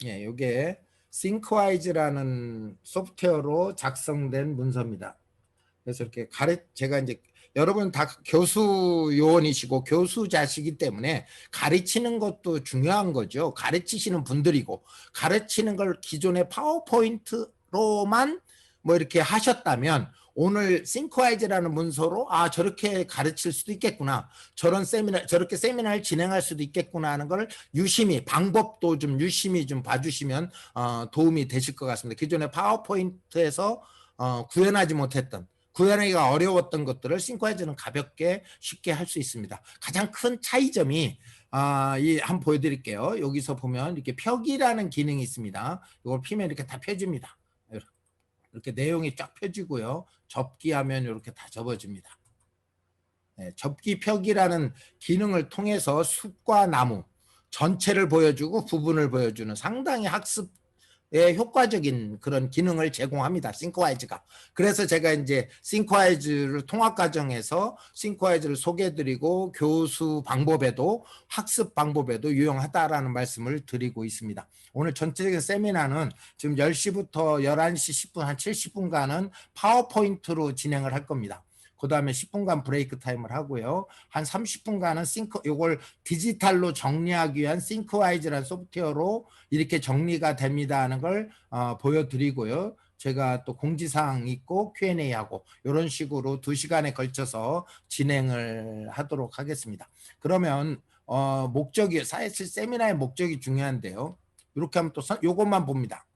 예, 이게 싱크와이즈라는 소프트웨어로 작성된 문서입니다. 그래서 이렇게 제가 이제 여러분 다 교수 요원이시고 교수자시기 때문에 가르치는 것도 중요한 거죠. 가르치시는 분들이고, 가르치는 걸 기존의 파워포인트로만 뭐 이렇게 하셨다면 오늘 싱크와이즈라는 문서로 저렇게 가르칠 수도 있겠구나, 저렇게 세미나를 진행할 수도 있겠구나 하는 걸 유심히, 방법도 좀 유심히 좀 봐주시면 도움이 되실 것 같습니다. 기존의 파워포인트에서 구현하지 못했던, 구현하기가 어려웠던 것들을 싱크와이즈는 가볍게 쉽게 할 수 있습니다. 가장 큰 차이점이 한번 보여드릴게요. 여기서 보면 이렇게 펴기라는 기능이 있습니다. 이걸 피면 이렇게 다 펴집니다. 이렇게 내용이 쫙 펴지고요. 접기하면 이렇게 다 접어집니다. 네, 접기 펴기라는 기능을 통해서 숲과 나무 전체를 보여주고 부분을 보여주는 상당히 학습 효과적인 그런 기능을 제공합니다. 싱크와이즈가. 그래서 제가 이제 싱크와이즈를 통합 과정에서 싱크와이즈를 소개해드리고 교수 방법에도, 학습 방법에도 유용하다라는 말씀을 드리고 있습니다. 오늘 전체적인 세미나는 지금 10시부터 11시 10분 한 70분간은 파워포인트로 진행을 할 겁니다. 그 다음에 10분간 브레이크 타임을 하고요. 한 30분간은 이걸 디지털로 정리하기 위한 싱크와이즈라는 소프트웨어로 이렇게 정리가 됩니다 하는 걸 보여드리고요. 제가 또 공지사항 있고 Q&A 하고 이런 식으로 2시간에 걸쳐서 진행을 하도록 하겠습니다. 그러면 목적이, 사실 세미나의 목적이 중요한데요. 이렇게 하면 또 이것만 봅니다.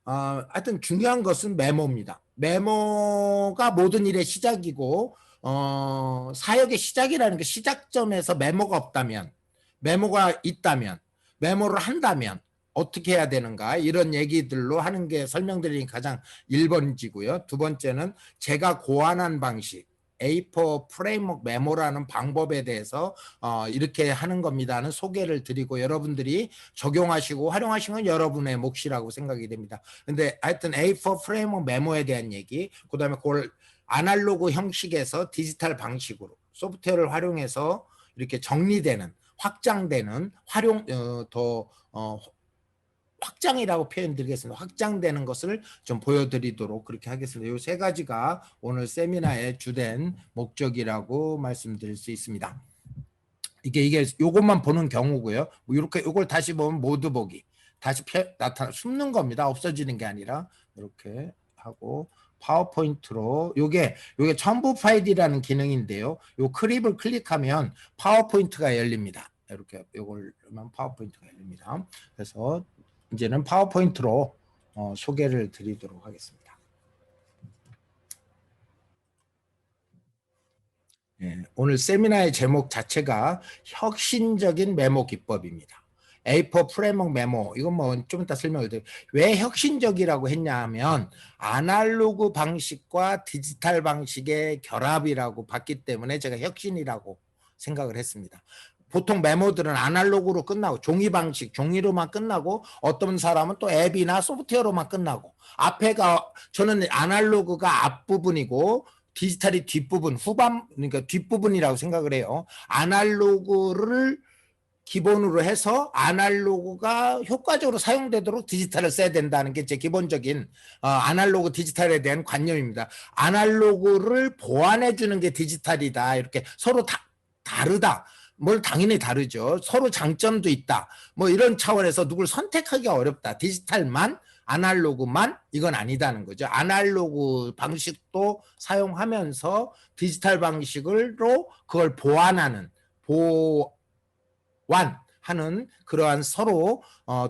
하여튼 중요한 것은 메모입니다. 메모가 모든 일의 시작이고, 사역의 시작이라는 게, 시작점에서 메모가 없다면, 메모가 있다면, 메모를 한다면 어떻게 해야 되는가, 이런 얘기들로 하는 게 설명드리는 가장 1번지고요. 두 번째는 제가 고안한 방식, A4 프레임워크 메모라는 방법에 대해서 이렇게 하는 겁니다는 소개를 드리고, 여러분들이 적용하시고 활용하시는 건 여러분의 몫이라고 생각이 됩니다. 근데 하여튼 A4 프레임워크 메모에 대한 얘기, 그 다음에 그걸 아날로그 형식에서 디지털 방식으로 소프트웨어를 활용해서 이렇게 정리되는, 확장되는, 확장이라고 표현드리겠습니다. 확장되는 것을 좀 보여드리도록 그렇게 하겠습니다. 이 세 가지가 오늘 세미나의 주된 목적이라고 말씀드릴 수 있습니다. 이게 요것만 보는 경우고요. 이렇게 요걸 다시 보면 모두 보기, 다시 숨는 겁니다. 없어지는 게 아니라 이렇게 하고, 파워포인트로 요게 첨부 파일이라는 기능인데요. 요 클립을 클릭하면 파워포인트가 열립니다. 이렇게 요걸만 파워포인트가 열립니다. 그래서 이제는 파워포인트로 소개를 드리도록 하겠습니다. 예, 오늘 세미나의 제목 자체가 혁신적인 메모 기법입니다. A4 프레임워크 메모, 이건 뭐 좀 이따 설명을 드릴게요. 왜 혁신적이라고 했냐면 아날로그 방식과 디지털 방식의 결합이라고 봤기 때문에 제가 혁신이라고 생각을 했습니다. 보통 메모들은 아날로그로 끝나고, 종이 방식, 종이로만 끝나고, 어떤 사람은 또 앱이나 소프트웨어로만 끝나고, 저는 아날로그가 앞부분이고 디지털이 뒷부분, 그러니까 뒷부분이라고 생각을 해요. 아날로그를 기본으로 해서 아날로그가 효과적으로 사용되도록 디지털을 써야 된다는 게 제 기본적인 아날로그 디지털에 대한 관념입니다. 아날로그를 보완해 주는 게 디지털이다. 이렇게 서로 다르다. 뭘 당연히 다르죠. 서로 장점도 있다. 뭐 이런 차원에서 누굴 선택하기가 어렵다. 디지털만, 아날로그만, 이건 아니다는 거죠. 아날로그 방식도 사용하면서 디지털 방식으로 그걸 보완하는, 그러한 서로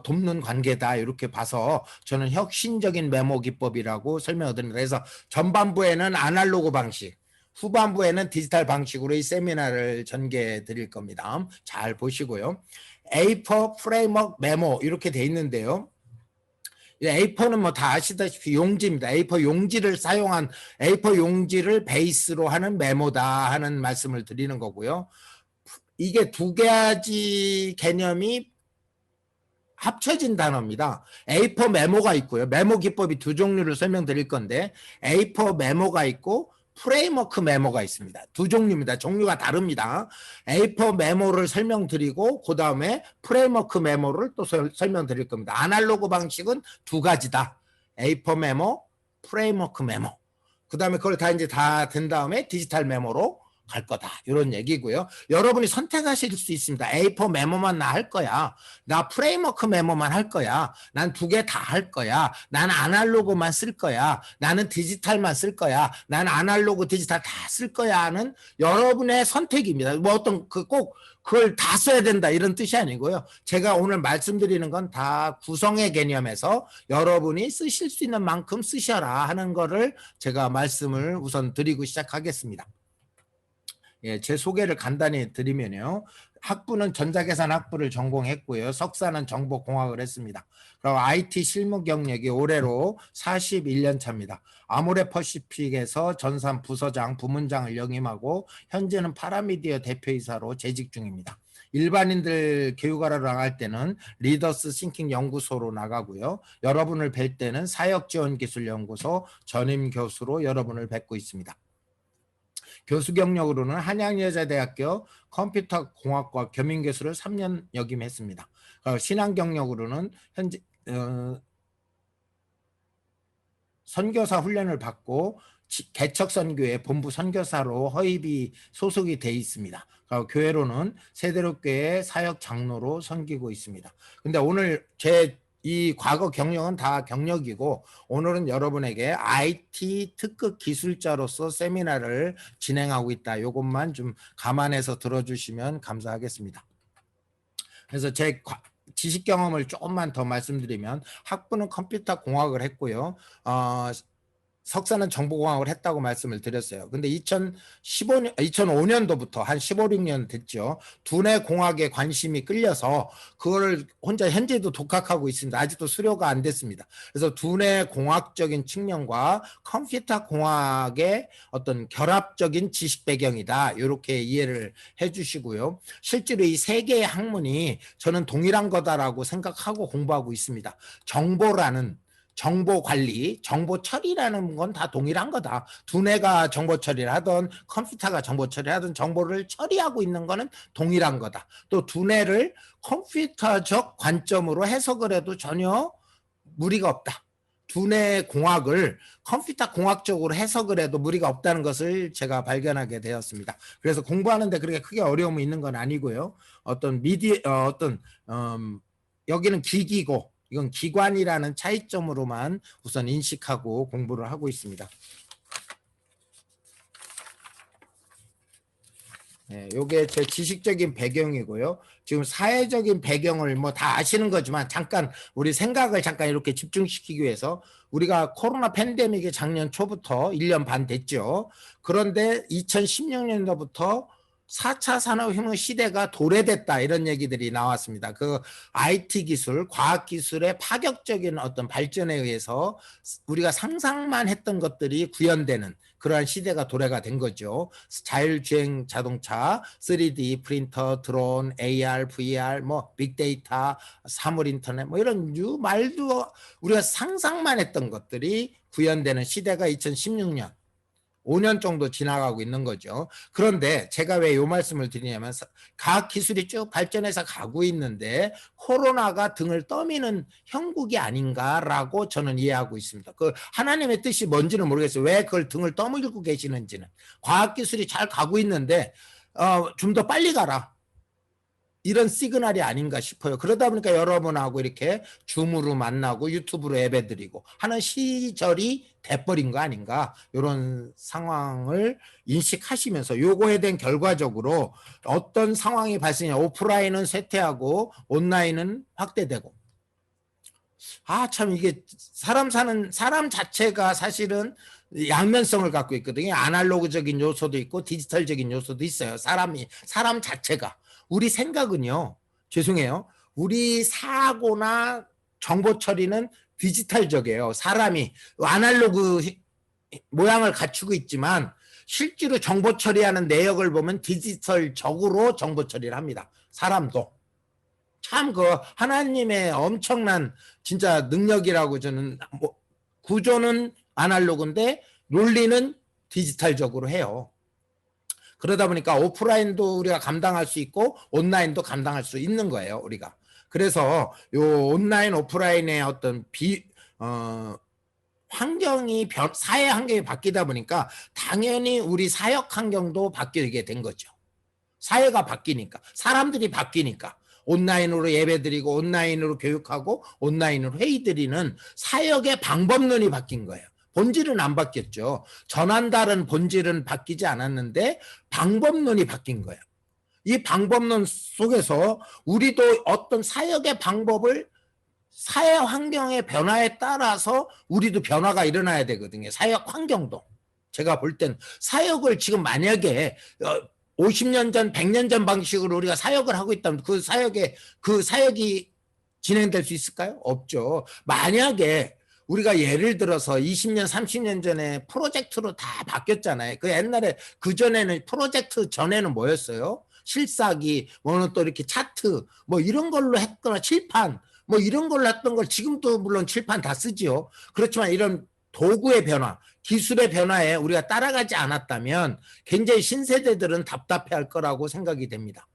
돕는 관계다, 이렇게 봐서 저는 혁신적인 메모 기법이라고 설명을 드립니다. 그래서 전반부에는 아날로그 방식, 후반부에는 디지털 방식으로 이 세미나를 전개해 드릴 겁니다. 잘 보시고요. A4 프레임워크 메모 이렇게 돼 있는데요. A4는 뭐 다 아시다시피 용지입니다. A4 용지를 사용한, A4 용지를 베이스로 하는 메모다 하는 말씀을 드리는 거고요. 이게 두 가지 개념이 합쳐진 단어입니다. A4 메모가 있고요. 메모 기법이 두 종류를 설명드릴 건데, A4 메모가 있고 프레임워크 메모가 있습니다. 두 종류입니다. 종류가 다릅니다. A4 메모를 설명드리고 그 다음에 프레임워크 메모를 또 설명드릴 겁니다. 아날로그 방식은 두 가지다. A4 메모, 프레임워크 메모. 그 다음에 그걸 다 이제 다 된 다음에 디지털 메모로 갈 거다. 이런 얘기고요. 여러분이 선택하실 수 있습니다. A4 메모만 나 할 거야. 나 프레임워크 메모만 할 거야. 난 두 개 다 할 거야. 난 아날로그만 쓸 거야. 나는 디지털만 쓸 거야. 난 아날로그 디지털 다 쓸 거야 하는 여러분의 선택입니다. 뭐 어떤 꼭 그걸 다 써야 된다 이런 뜻이 아니고요. 제가 오늘 말씀드리는 건 다 구성의 개념에서 여러분이 쓰실 수 있는 만큼 쓰셔라 하는 거를 제가 말씀을 우선 드리고 시작하겠습니다. 예, 제 소개를 간단히 드리면요. 학부는 전자계산학부를 전공했고요. 석사는 정보공학을 했습니다. 그리고 IT 실무 경력이 올해로 41년 차입니다. 아모레퍼시픽에서 전산 부서장, 부문장을 역임하고 현재는 파라미디어 대표이사로 재직 중입니다. 일반인들 교육하러 나갈 때는 리더스 싱킹 연구소로 나가고요. 여러분을 뵐 때는 사역지원기술연구소 전임 교수로 여러분을 뵙고 있습니다. 교수 경력으로는 한양여자대학교 컴퓨터공학과 겸임교수를 3년 역임했습니다. 신앙 경력으로는 현재 선교사 훈련을 받고 개척선교회 본부 선교사로 허입이 소속이 돼 있습니다. 교회로는 세대롭교회 사역 장로로 섬기고 있습니다. 근데 오늘 이 과거 경력은 다 경력이고 오늘은 여러분에게 IT 특급 기술자로서 세미나를 진행하고 있다. 이것만 좀 감안해서 들어주시면 감사하겠습니다. 그래서 제 지식 경험을 조금만 더 말씀드리면 학부는 컴퓨터 공학을 했고요. 석사는 정보공학을 했다고 말씀을 드렸어요. 근데 2005년도부터 한 15, 16년 됐죠. 두뇌 공학에 관심이 끌려서 그거를 혼자 현재도 독학하고 있습니다. 아직도 수료가 안 됐습니다. 그래서 두뇌 공학적인 측면과 컴퓨터 공학의 어떤 결합적인 지식 배경이다. 이렇게 이해를 해주시고요. 실제로 이 세 개의 학문이 저는 동일한 거다라고 생각하고 공부하고 있습니다. 정보 관리, 정보 처리라는 건 다 동일한 거다. 두뇌가 정보 처리를 하든 컴퓨터가 정보 처리를 하든 정보를 처리하고 있는 거는 동일한 거다. 또 두뇌를 컴퓨터적 관점으로 해석을 해도 전혀 무리가 없다. 두뇌 공학을 컴퓨터 공학적으로 해석을 해도 무리가 없다는 것을 제가 발견하게 되었습니다. 그래서 공부하는데 그렇게 크게 어려움이 있는 건 아니고요. 여기는 기기고 이건 기관이라는 차이점으로만 우선 인식하고 공부를 하고 있습니다. 네, 요게 제 지식적인 배경이고요. 지금 사회적인 배경을 뭐 다 아시는 거지만 잠깐 우리 생각을 잠깐 이렇게 집중시키기 위해서 우리가 코로나 팬데믹이 작년 초부터 1년 반 됐죠. 그런데 2016년도부터 4차 산업혁명 시대가 도래됐다 이런 얘기들이 나왔습니다. 그 IT 기술, 과학 기술의 파격적인 어떤 발전에 의해서 우리가 상상만 했던 것들이 구현되는 그러한 시대가 도래가 된 거죠. 자율주행 자동차, 3D 프린터, 드론, AR, VR, 뭐 빅데이터, 사물 인터넷 뭐 이런 말도 우리가 상상만 했던 것들이 구현되는 시대가 2016년 5년 정도 지나가고 있는 거죠. 그런데 제가 왜 이 말씀을 드리냐면 과학 기술이 쭉 발전해서 가고 있는데 코로나가 등을 떠미는 형국이 아닌가라고 저는 이해하고 있습니다. 그 하나님의 뜻이 뭔지는 모르겠어요. 왜 그걸 등을 떠밀고 계시는지는. 과학 기술이 잘 가고 있는데 좀 더 빨리 가라. 이런 시그널이 아닌가 싶어요. 그러다 보니까 여러분하고 이렇게 줌으로 만나고 유튜브로 예배드리고 하는 시절이 돼버린 거 아닌가 이런 상황을 인식하시면서 요거에 대한 결과적으로 어떤 상황이 발생해 오프라인은 쇠퇴하고 온라인은 확대되고 참 이게 사람 자체가 사실은 양면성을 갖고 있거든요. 아날로그적인 요소도 있고 디지털적인 요소도 있어요. 사람 자체가. 우리 생각은요. 죄송해요. 우리 사고나 정보 처리는 디지털적이에요. 사람이 아날로그 모양을 갖추고 있지만 실제로 정보 처리하는 내역을 보면 디지털적으로 정보 처리를 합니다. 사람도. 참 하나님의 엄청난 진짜 능력이라고 저는 구조는 아날로그인데 논리는 디지털적으로 해요. 그러다 보니까 오프라인도 우리가 감당할 수 있고 온라인도 감당할 수 있는 거예요, 우리가. 그래서 요 온라인 오프라인의 어떤 환경이 사회 환경이 바뀌다 보니까 당연히 우리 사역 환경도 바뀌게 된 거죠. 사회가 바뀌니까, 사람들이 바뀌니까 온라인으로 예배드리고 온라인으로 교육하고 온라인으로 회의드리는 사역의 방법론이 바뀐 거예요. 본질은 안 바뀌었죠. 전한다는 본질은 바뀌지 않았는데 방법론이 바뀐 거예요. 이 방법론 속에서 우리도 어떤 사역의 방법을 사회 환경의 변화에 따라서 우리도 변화가 일어나야 되거든요. 사역 환경도. 제가 볼 땐 사역을 지금 만약에 50년 전, 100년 전 방식으로 우리가 사역을 하고 있다면 그 사역이 진행될 수 있을까요? 없죠. 만약에 우리가 예를 들어서 20년, 30년 전에 프로젝트로 다 바뀌었잖아요. 그 옛날에 그전에는 프로젝트 전에는 뭐였어요? 실사기, 뭐는 또 이렇게 차트, 뭐 이런 걸로 했거나 칠판, 뭐 이런 걸로 했던 걸 지금도 물론 칠판 다 쓰지요. 그렇지만 이런 도구의 변화, 기술의 변화에 우리가 따라가지 않았다면 굉장히 신세대들은 답답해할 거라고 생각이 됩니다.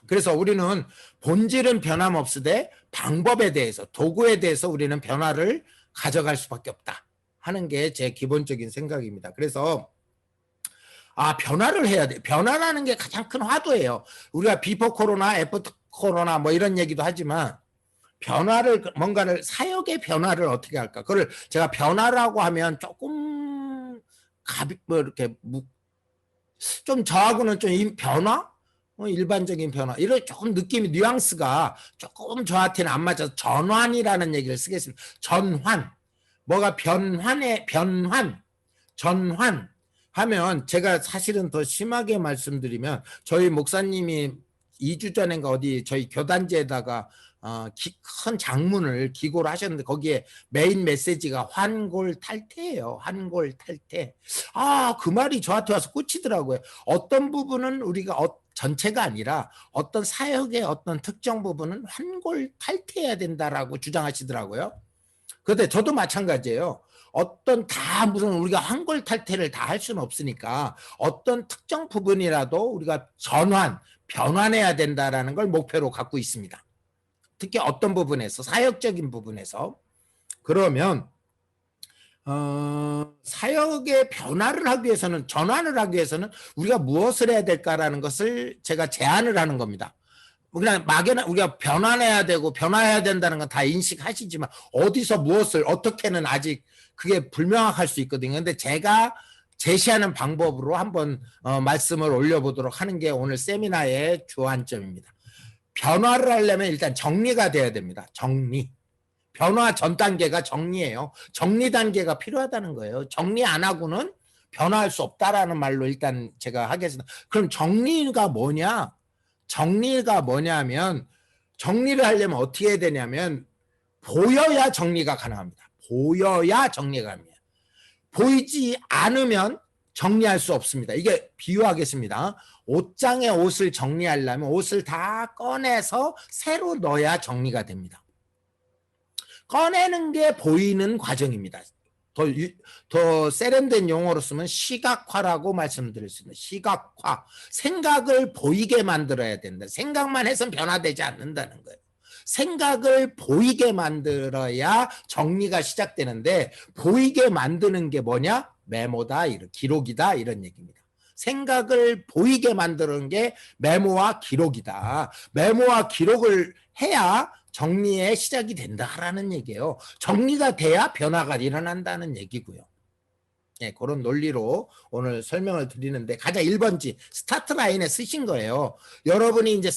그래서 우리는 본질은 변함없으되 방법에 대해서, 도구에 대해서 우리는 변화를 가져갈 수밖에 없다 하는 게 제 기본적인 생각입니다. 그래서 변화를 해야 돼. 변화라는 게 가장 큰 화두예요. 우리가 비포 코로나, 애프터 코로나 뭐 이런 얘기도 하지만 뭔가를 사역의 변화를 어떻게 할까? 그걸 제가 변화라고 하면 조금 이렇게 좀 저하고는 좀 변화? 일반적인 변화. 이런 조금 느낌이 뉘앙스가 조금 저한테는 안 맞아서 전환이라는 얘기를 쓰겠습니다. 전환. 뭐가 전환 하면 제가 사실은 더 심하게 말씀드리면 저희 목사님이 2주 전인가 어디 저희 교단지에다가 큰 장문을 기고를 하셨는데 거기에 메인 메시지가 환골탈태예요. 환골탈태. 그 말이 저한테 와서 꽂히더라고요. 어떤 부분은 우리가 전체가 아니라 어떤 사역의 어떤 특정 부분은 환골탈태해야 된다라고 주장하시더라고요. 그런데 저도 마찬가지예요. 무슨 우리가 환골탈태를 다 할 수는 없으니까 어떤 특정 부분이라도 우리가 변환해야 된다라는 걸 목표로 갖고 있습니다. 특히 어떤 부분에서, 사역적인 부분에서. 그러면 사역의 변화를 하기 위해서는, 전환을 하기 위해서는 우리가 무엇을 해야 될까라는 것을 제가 제안을 하는 겁니다. 그냥 막연한 우리가 변환해야 되고 변화해야 된다는 건 다 인식하시지만 어디서 무엇을 어떻게는 아직 그게 불명확할 수 있거든요. 근데 제가 제시하는 방법으로 한번 말씀을 올려보도록 하는 게 오늘 세미나의 주안점입니다. 변화를 하려면 일단 정리가 돼야 됩니다. 정리. 변화 전 단계가 정리예요. 정리 단계가 필요하다는 거예요. 정리 안 하고는 변화할 수 없다라는 말로 일단 제가 하겠습니다. 그럼 정리가 뭐냐? 정리가 뭐냐면 정리를 하려면 어떻게 해야 되냐면 보여야 정리가 가능합니다. 보여야 정리가 가능합니다. 보이지 않으면 정리할 수 없습니다. 이게 비유하겠습니다. 옷장에 옷을 정리하려면 옷을 다 꺼내서 새로 넣어야 정리가 됩니다. 꺼내는 게 보이는 과정입니다. 더 세련된 용어로 쓰면 시각화라고 말씀드릴 수 있습니다. 시각화. 생각을 보이게 만들어야 된다. 생각만 해서는 변화되지 않는다는 거예요. 생각을 보이게 만들어야 정리가 시작되는데 보이게 만드는 게 뭐냐? 메모다, 기록이다 이런 얘기입니다. 생각을 보이게 만드는 게 메모와 기록이다. 메모와 기록을 해야 정리의 시작이 된다라는 얘기예요. 정리가 돼야 변화가 일어난다는 얘기고요. 네, 그런 논리로 오늘 설명을 드리는데 가장 1번지 스타트 라인에 쓰신 거예요. 여러분이 이제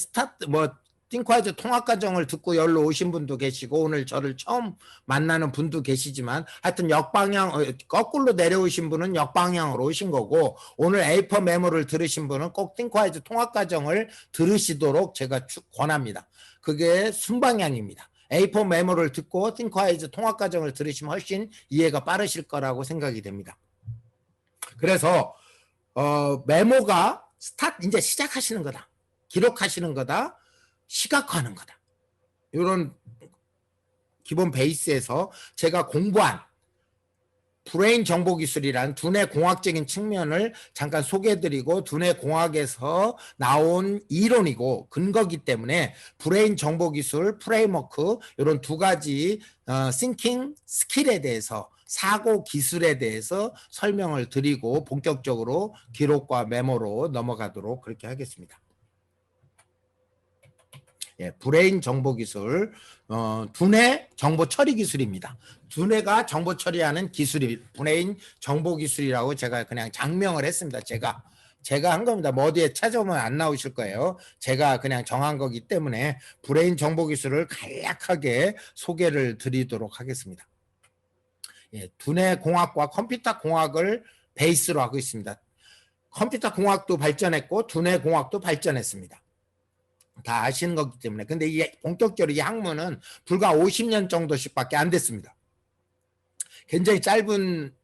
띵콰이즈 통합과정을 듣고 여기로 오신 분도 계시고 오늘 저를 처음 만나는 분도 계시지만 하여튼 거꾸로 내려오신 분은 역방향으로 오신 거고 오늘 A4 메모를 들으신 분은 꼭 띵콰이즈 통합과정을 들으시도록 제가 권합니다. 그게 순방향입니다. A4 메모를 듣고 띵콰이즈 통합과정을 들으시면 훨씬 이해가 빠르실 거라고 생각이 됩니다. 그래서 메모가 이제 시작하시는 거다. 기록하시는 거다. 시각화하는 거다. 이런 기본 베이스에서 제가 공부한 브레인 정보기술이란 두뇌 공학적인 측면을 잠깐 소개해드리고 두뇌 공학에서 나온 이론이고 근거기 때문에 브레인 정보기술, 프레임워크 이런 두 가지 thinking 스킬에 대해서 사고 기술에 대해서 설명을 드리고 본격적으로 기록과 메모로 넘어가도록 그렇게 하겠습니다. 예, 브레인 정보기술, 두뇌 정보 처리 기술입니다. 두뇌가 정보 처리하는 기술이 브레인 정보기술이라고 제가 그냥 장명을 했습니다. 제가 한 겁니다. 뭐 어디에 찾아보면 안 나오실 거예요. 제가 그냥 정한 거기 때문에 브레인 정보기술을 간략하게 소개를 드리도록 하겠습니다. 예, 두뇌 공학과 컴퓨터 공학을 베이스로 하고 있습니다. 컴퓨터 공학도 발전했고 두뇌 공학도 발전했습니다. 다 아시는 거기 때문에. 근데 이 본격적으로 이 학문은 불과 50년 정도씩밖에 안 됐습니다. 굉장히 짧은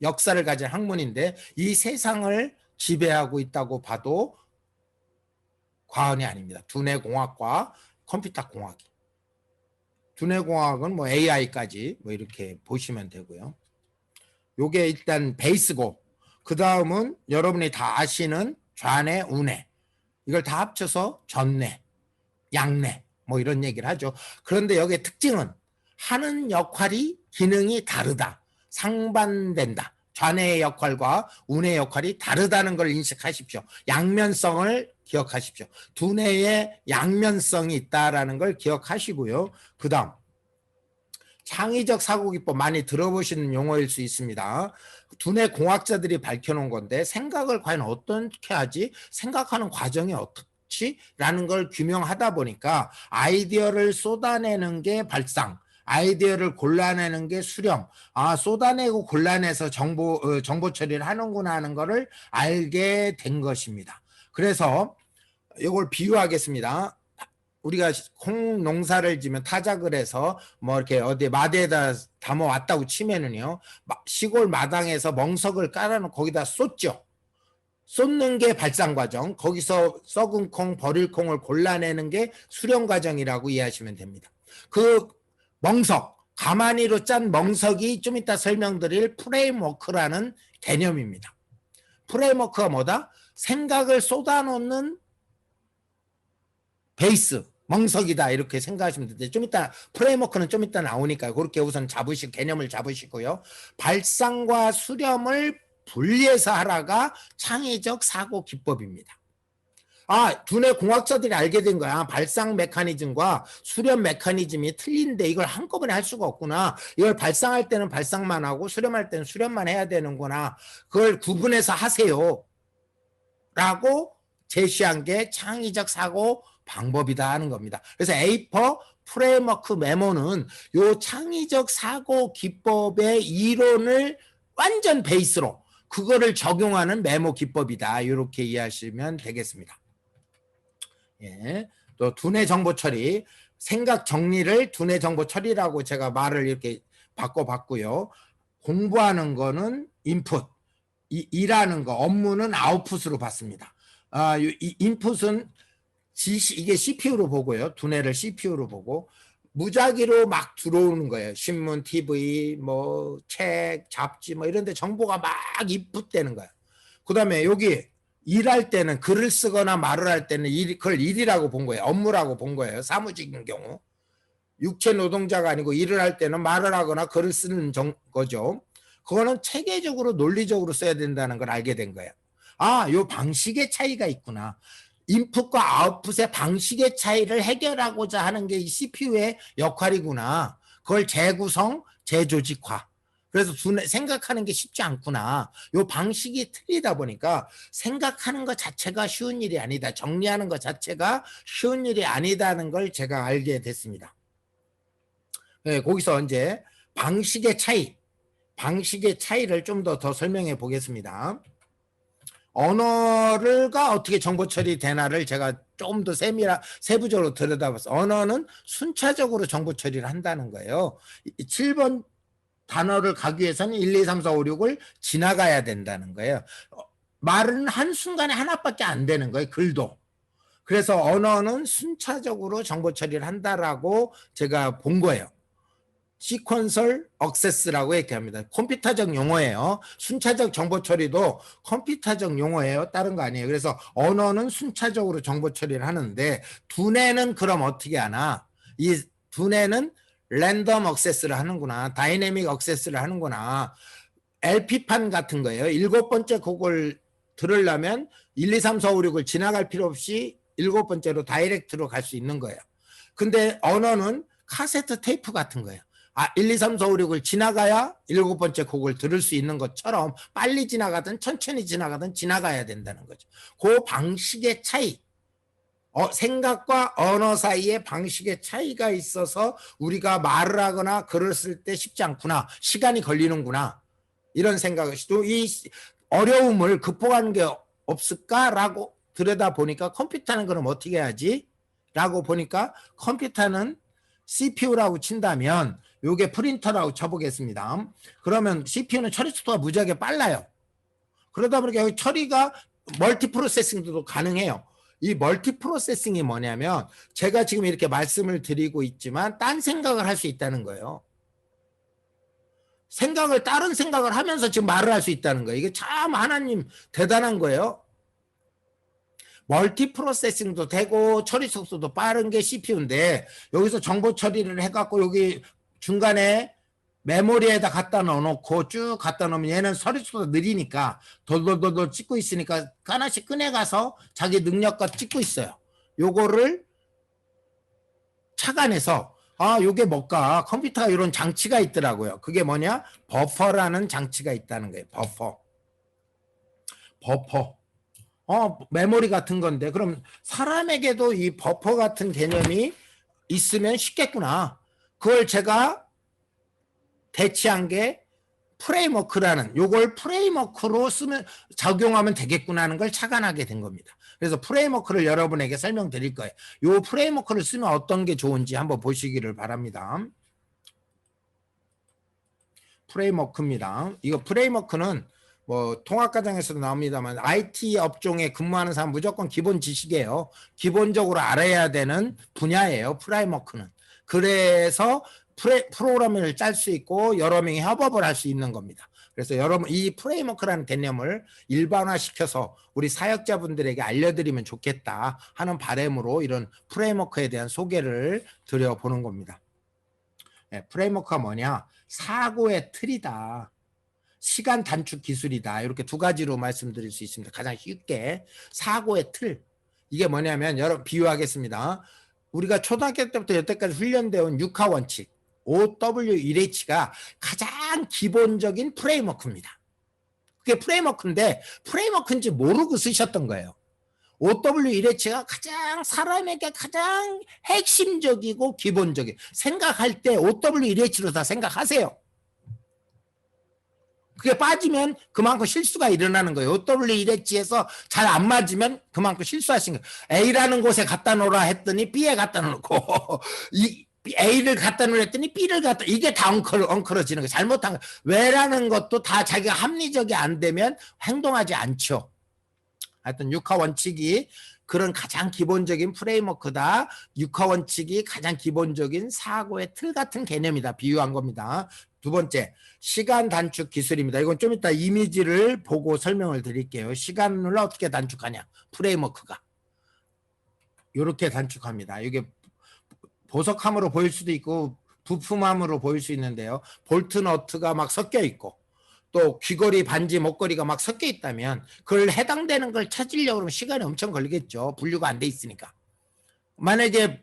역사를 가진 학문인데 이 세상을 지배하고 있다고 봐도 과언이 아닙니다. 두뇌공학과 컴퓨터공학이. 두뇌공학은 뭐 AI까지 뭐 이렇게 보시면 되고요. 요게 일단 베이스고 그 다음은 여러분이 다 아시는 좌뇌, 우뇌 이걸 다 합쳐서 전뇌, 양뇌 뭐 이런 얘기를 하죠. 그런데 여기의 특징은 하는 역할이 기능이 다르다. 상반된다. 좌뇌의 역할과 우뇌의 역할이 다르다는 걸 인식하십시오. 양면성을 기억하십시오. 두뇌의 양면성이 있다라는 걸 기억하시고요. 그 다음 창의적 사고기법 많이 들어보시는 용어일 수 있습니다. 두뇌 공학자들이 밝혀놓은 건데 생각을 과연 어떻게 하지? 생각하는 과정이 어떻지? 라는 걸 규명하다 보니까 아이디어를 쏟아내는 게 발상, 아이디어를 골라내는 게 수렴, 쏟아내고 골라내서 정보 처리를 하는구나 하는 거를 알게 된 것입니다. 그래서 이걸 비유하겠습니다. 우리가 콩 농사를 지면 타작을 해서 뭐 이렇게 어디 마대에다 담아 왔다고 치면은요, 시골 마당에서 멍석을 깔아놓고 거기다 쏟죠. 쏟는 게 발상 과정, 거기서 썩은 콩, 버릴 콩을 골라내는 게 수렴 과정이라고 이해하시면 됩니다. 그 멍석, 가마니로 짠 멍석이 좀 이따 설명드릴 프레임워크라는 개념입니다. 프레임워크가 뭐다? 생각을 쏟아놓는 베이스, 멍석이다 이렇게 생각하시면 되는데 좀 이따 프레임워크는 좀 이따 나오니까 그렇게 우선 개념을 잡으시고요. 발상과 수렴을 분리해서 하라가 창의적 사고 기법입니다. 두뇌 공학자들이 알게 된 거야. 발상 메커니즘과 수렴 메커니즘이 틀린데 이걸 한꺼번에 할 수가 없구나. 이걸 발상할 때는 발상만 하고 수렴할 때는 수렴만 해야 되는구나. 그걸 구분해서 하세요. 라고 제시한 게 창의적 사고 방법이다 하는 겁니다. 그래서 에이퍼 프레임워크 메모는 요 창의적 사고 기법의 이론을 완전 베이스로 그거를 적용하는 메모 기법이다. 이렇게 이해하시면 되겠습니다. 예. 또 두뇌 정보 처리, 생각 정리를 두뇌 정보 처리라고 제가 말을 이렇게 바꿔봤고요. 공부하는 거는 인풋, 일하는 거, 업무는 아웃풋으로 봤습니다. 이 인풋은 이게 CPU로 보고요. 두뇌를 CPU로 보고 무작위로 막 들어오는 거예요. 신문, TV, 뭐 책, 잡지 뭐 이런 데 정보가 막 인풋되는 거예요. 그다음에 여기 일할 때는 글을 쓰거나 말을 할 때는 그걸 일이라고 본 거예요. 업무라고 본 거예요. 사무직인 경우. 육체 노동자가 아니고 일을 할 때는 말을 하거나 글을 쓰는 거죠. 그거는 체계적으로 논리적으로 써야 된다는 걸 알게 된 거예요. 요 방식의 차이가 있구나. 인풋과 아웃풋의 방식의 차이를 해결하고자 하는 게 이 CPU의 역할이구나. 그걸 재구성, 재조직화. 그래서 생각하는 게 쉽지 않구나. 요 방식이 틀리다 보니까 생각하는 것 자체가 쉬운 일이 아니다. 정리하는 것 자체가 쉬운 일이 아니다는 걸 제가 알게 됐습니다. 네, 거기서 이제 방식의 차이를 좀 더 설명해 보겠습니다. 언어가 어떻게 정보 처리되나를 제가 좀 더 세부적으로 들여다봤어요. 언어는 순차적으로 정보 처리를 한다는 거예요. 7번 단어를 가기 위해서는 1, 2, 3, 4, 5, 6을 지나가야 된다는 거예요. 말은 한순간에 하나밖에 안 되는 거예요. 글도. 그래서 언어는 순차적으로 정보 처리를 한다라고 제가 본 거예요. 시퀀설 억세스라고 얘기합니다. 컴퓨터적 용어예요. 순차적 정보 처리도 컴퓨터적 용어예요. 다른 거 아니에요. 그래서 언어는 순차적으로 정보 처리를 하는데 두뇌는 그럼 어떻게 하나? 이 두뇌는 랜덤 억세스를 하는구나. 다이내믹 억세스를 하는구나. LP판 같은 거예요. 7번째 곡을 들으려면 1, 2, 3, 4, 5, 6을 지나갈 필요 없이 7번째로 다이렉트로 갈 수 있는 거예요. 근데 언어는 카세트 테이프 같은 거예요. 1, 2, 3, 4, 5, 6을 지나가야 7번째 곡을 들을 수 있는 것처럼 빨리 지나가든 천천히 지나가든 지나가야 된다는 거죠. 그 방식의 차이, 생각과 언어 사이에 방식의 차이가 있어서 우리가 말을 하거나 글을 쓸 때 쉽지 않구나, 시간이 걸리는구나, 이런 생각을, 또 이 어려움을 극복하는 게 없을까라고 들여다보니까 컴퓨터는 그럼 어떻게 해야지? 라고 보니까 컴퓨터는 CPU라고 친다면 요게 프린터라고 쳐보겠습니다. 그러면 CPU는 처리 속도가 무지하게 빨라요. 그러다 보니까 여기 처리가 멀티 프로세싱도 가능해요. 이 멀티 프로세싱이 뭐냐면 제가 지금 이렇게 말씀을 드리고 있지만 딴 생각을 할 수 있다는 거예요. 다른 생각을 하면서 지금 말을 할 수 있다는 거예요. 이게 참 하나님 대단한 거예요. 멀티 프로세싱도 되고 처리 속도도 빠른 게 CPU인데 여기서 정보 처리를 해갖고 여기 중간에 메모리에다 갖다 넣어놓고 쭉 갖다 놓으면 얘는 처리 속도가 느리니까 돌돌돌돌 찍고 있으니까 하나씩 꺼내가서 자기 능력과 찍고 있어요. 요거를 착안해서 요게 뭘까? 컴퓨터가 이런 장치가 있더라고요. 그게 뭐냐? 버퍼라는 장치가 있다는 거예요. 버퍼. 메모리 같은 건데 그럼 사람에게도 이 버퍼 같은 개념이 있으면 쉽겠구나. 그걸 제가 대치한 게 프레임워크라는, 요걸 프레임워크로 쓰면 적용하면 되겠구나 하는 걸 착안하게 된 겁니다. 그래서 프레임워크를 여러분에게 설명드릴 거예요. 요 프레임워크를 쓰면 어떤 게 좋은지 한번 보시기를 바랍니다. 프레임워크입니다. 이거 프레임워크는 뭐 통합과정에서도 나옵니다만 IT 업종에 근무하는 사람 무조건 기본 지식이에요. 기본적으로 알아야 되는 분야예요. 프레임워크는. 그래서 프로그램을 짤 수 있고 여러 명이 협업을 할 수 있는 겁니다. 그래서 여러분 이 프레임워크라는 개념을 일반화시켜서 우리 사역자분들에게 알려드리면 좋겠다 하는 바람으로 이런 프레임워크에 대한 소개를 드려보는 겁니다. 프레임워크가 뭐냐? 사고의 틀이다. 시간 단축 기술이다. 이렇게 두 가지로 말씀드릴 수 있습니다. 가장 쉽게 사고의 틀. 이게 뭐냐면 여러분 비유하겠습니다. 우리가 초등학교 때부터 여태까지 훈련되어 온 육하 원칙 OW1H가 가장 기본적인 프레임워크입니다. 그게 프레임워크인데 프레임워크인지 모르고 쓰셨던 거예요. OW1H가 가장 사람에게 가장 핵심적이고 기본적인, 생각할 때 OW1H로 다 생각하세요. 그게 빠지면 그만큼 실수가 일어나는 거예요. OW1H에서 잘 안 맞으면 그만큼 실수하신 거예요. A라는 곳에 갖다 놓으라 했더니 B에 갖다 놓고 A를 갖다 놓으라 했더니 B를 갖다, 이게 다 엉클어지는 거예요. 잘못한 거예요. 왜라는 것도 다 자기가 합리적이 안 되면 행동하지 않죠. 하여튼 육하 원칙이 그런 가장 기본적인 프레임워크다. 육하 원칙이 가장 기본적인 사고의 틀 같은 개념이다. 비유한 겁니다. 두 번째, 시간 단축 기술입니다. 이건 좀 이따 이미지를 보고 설명을 드릴게요. 시간을 어떻게 단축하냐? 프레임워크가 이렇게 단축합니다. 이게 보석함으로 보일 수도 있고 부품함으로 보일 수 있는데요. 볼트 너트가 막 섞여 있고 또 귀걸이, 반지, 목걸이가 막 섞여 있다면 그걸 해당되는 걸 찾으려고 그러면 시간이 엄청 걸리겠죠. 분류가 안 돼 있으니까. 만약에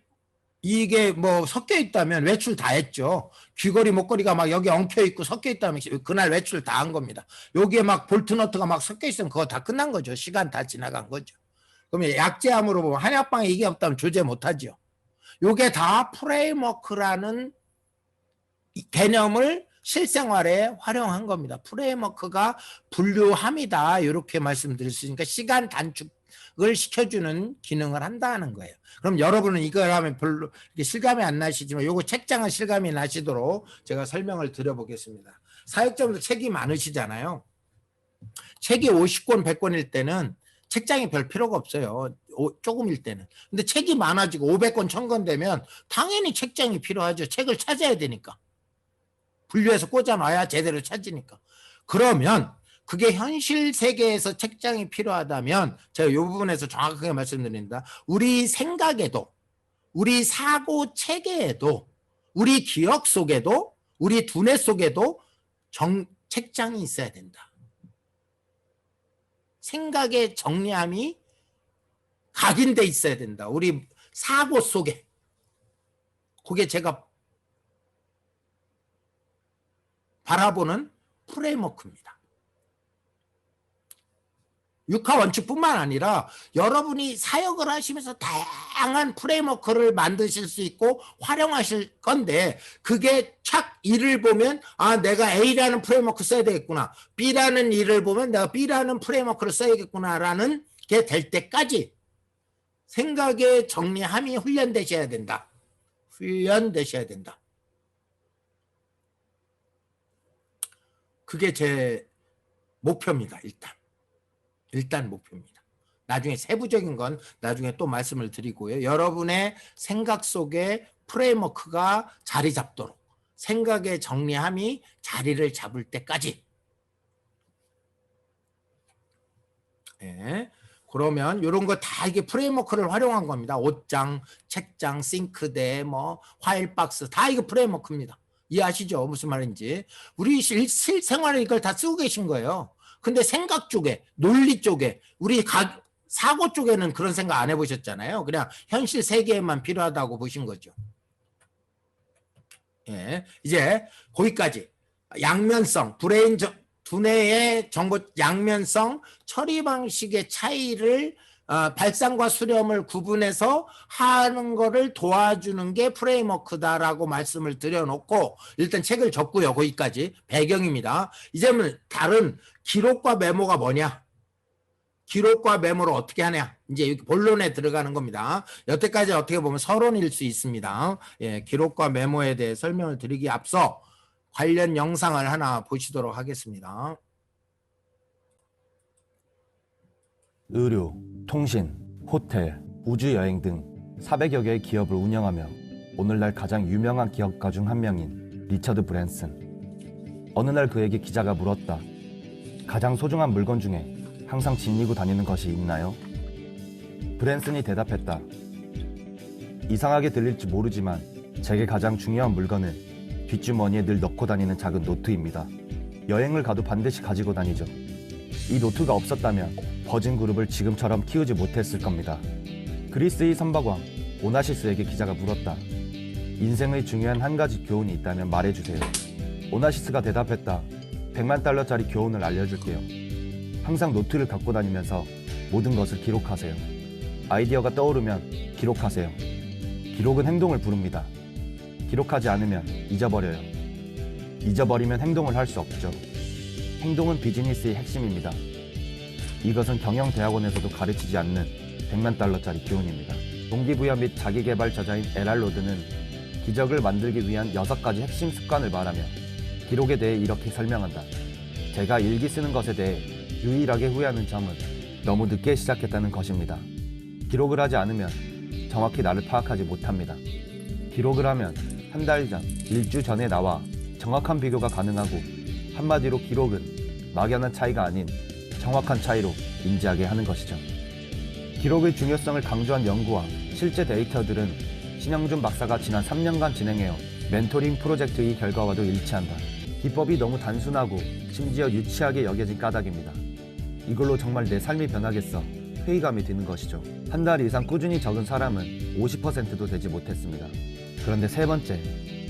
이게 뭐 섞여 있다면 외출 다 했죠. 귀걸이, 목걸이가 막 여기 엉켜 있고 섞여 있다면 그날 외출 다 한 겁니다. 여기에 막 볼트 너트가 막 섞여 있으면 그거 다 끝난 거죠. 시간 다 지나간 거죠. 그러면 약제함으로 보면 한약방에 이게 없다면 조제 못하죠. 요게 다 프레임워크라는 개념을 실생활에 활용한 겁니다. 프레임워크가 분류함이다. 이렇게 말씀드릴 수 있으니까 시간 단축을 시켜주는 기능을 한다는 거예요. 그럼 여러분은 이걸 하면 별로 실감이 안 나시지만 요거 책장은 실감이 나시도록 제가 설명을 드려보겠습니다. 사역자분들 책이 많으시잖아요. 책이 50권, 100권일 때는 책장이 별 필요가 없어요. 조금일 때는. 근데 책이 많아지고 500권, 1000권 되면 당연히 책장이 필요하죠. 책을 찾아야 되니까. 분류해서 꽂아놔야 제대로 찾으니까. 그러면 그게 현실 세계에서 책장이 필요하다면 제가 이 부분에서 정확하게 말씀드립니다. 우리 생각에도, 우리 사고 체계에도, 우리 기억 속에도, 우리 두뇌 속에도 책장이 있어야 된다. 생각의 정리함이 각인돼 있어야 된다. 우리 사고 속에. 그게 제가 바라보는 프레임워크입니다. 육하 원칙뿐만 아니라 여러분이 사역을 하시면서 다양한 프레임워크를 만드실 수 있고 활용하실 건데, 그게 착 일을 보면 내가 A라는 프레임워크 써야 되겠구나, B라는 일을 보면 내가 B라는 프레임워크를 써야겠구나라는 게 될 때까지 생각의 정리함이 훈련되셔야 된다. 훈련되셔야 된다. 그게 제 목표입니다. 일단 목표입니다. 나중에 세부적인 건 나중에 또 말씀을 드리고요. 여러분의 생각 속에 프레임워크가 자리 잡도록, 생각의 정리함이 자리를 잡을 때까지. 네. 그러면 이런 거 다 이게 프레임워크를 활용한 겁니다. 옷장, 책장, 싱크대, 파일박스 다 이거 프레임워크입니다. 이해하시죠? 무슨 말인지. 우리 실생활에 이걸 다 쓰고 계신 거예요. 근데 생각 쪽에, 논리 쪽에, 우리 사고 쪽에는 그런 생각 안 해보셨잖아요. 그냥 현실 세계에만 필요하다고 보신 거죠. 예, 이제 거기까지 양면성, 두뇌의 정보 양면성, 처리 방식의 차이를 발상과 수렴을 구분해서 하는 거를 도와주는 게 프레임워크다라고 말씀을 드려놓고 일단 책을 적고요. 거기까지 배경입니다. 이제는 다른 기록과 메모가 뭐냐? 기록과 메모를 어떻게 하냐? 이제 본론에 들어가는 겁니다. 여태까지 어떻게 보면 서론일 수 있습니다. 예, 기록과 메모에 대해 설명을 드리기 앞서 관련 영상을 하나 보시도록 하겠습니다. 의료, 통신, 호텔, 우주여행 등 400여 개의 기업을 운영하며 오늘날 가장 유명한 기업가 중 한 명인 리처드 브랜슨. 어느 날 그에게 기자가 물었다. 가장 소중한 물건 중에 항상 지니고 다니는 것이 있나요? 브랜슨이 대답했다. 이상하게 들릴지 모르지만 제게 가장 중요한 물건은 뒷주머니에 늘 넣고 다니는 작은 노트입니다. 여행을 가도 반드시 가지고 다니죠. 이 노트가 없었다면 버진 그룹을 지금처럼 키우지 못했을 겁니다. 그리스의 선박왕 오나시스에게 기자가 물었다. 인생의 중요한 한 가지 교훈이 있다면 말해주세요. 오나시스가 대답했다. $100만 교훈을 알려줄게요. 항상 노트를 갖고 다니면서 모든 것을 기록하세요. 아이디어가 떠오르면 기록하세요. 기록은 행동을 부릅니다. 기록하지 않으면 잊어버려요. 잊어버리면 행동을 할 수 없죠. 행동은 비즈니스의 핵심입니다. 이것은 경영대학원에서도 가르치지 않는 $100만 교훈입니다. 동기부여 및 자기개발 저자인 에랄 로드는 기적을 만들기 위한 6가지 핵심 습관을 말하며 기록에 대해 이렇게 설명한다. 제가 일기 쓰는 것에 대해 유일하게 후회하는 점은 너무 늦게 시작했다는 것입니다. 기록을 하지 않으면 정확히 나를 파악하지 못합니다. 기록을 하면 한 달 전, 일주 전에 나와 정확한 비교가 가능하고 한마디로 기록은 막연한 차이가 아닌 정확한 차이로 인지하게 하는 것이죠. 기록의 중요성을 강조한 연구와 실제 데이터들은 신영준 박사가 지난 3년간 진행해온 멘토링 프로젝트의 결과와도 일치한다. 기법이 너무 단순하고 심지어 유치하게 여겨진 까닭입니다. 이걸로 정말 내 삶이 변하겠어 회의감이 드는 것이죠. 한 달 이상 꾸준히 적은 사람은 50%도 되지 못했습니다. 그런데 세 번째,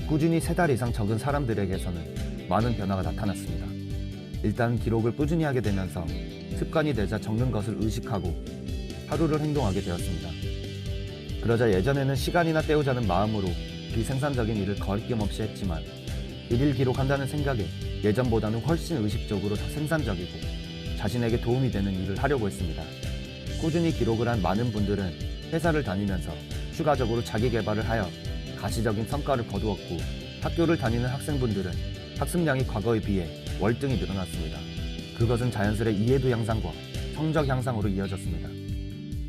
꾸준히 3달 이상 적은 사람들에게서는 많은 변화가 나타났습니다. 일단 기록을 꾸준히 하게 되면서 습관이 되자 적는 것을 의식하고 하루를 행동하게 되었습니다. 그러자 예전에는 시간이나 때우자는 마음으로 비생산적인 일을 거리낌없이 했지만 일일 기록한다는 생각에 예전보다는 훨씬 의식적으로 더 생산적이고 자신에게 도움이 되는 일을 하려고 했습니다. 꾸준히 기록을 한 많은 분들은 회사를 다니면서 추가적으로 자기 개발을 하여 가시적인 성과를 거두었고 학교를 다니는 학생분들은 학습량이 과거에 비해 월등히 늘어났습니다. 그것은 자연스레 이해도 향상과 성적 향상으로 이어졌습니다.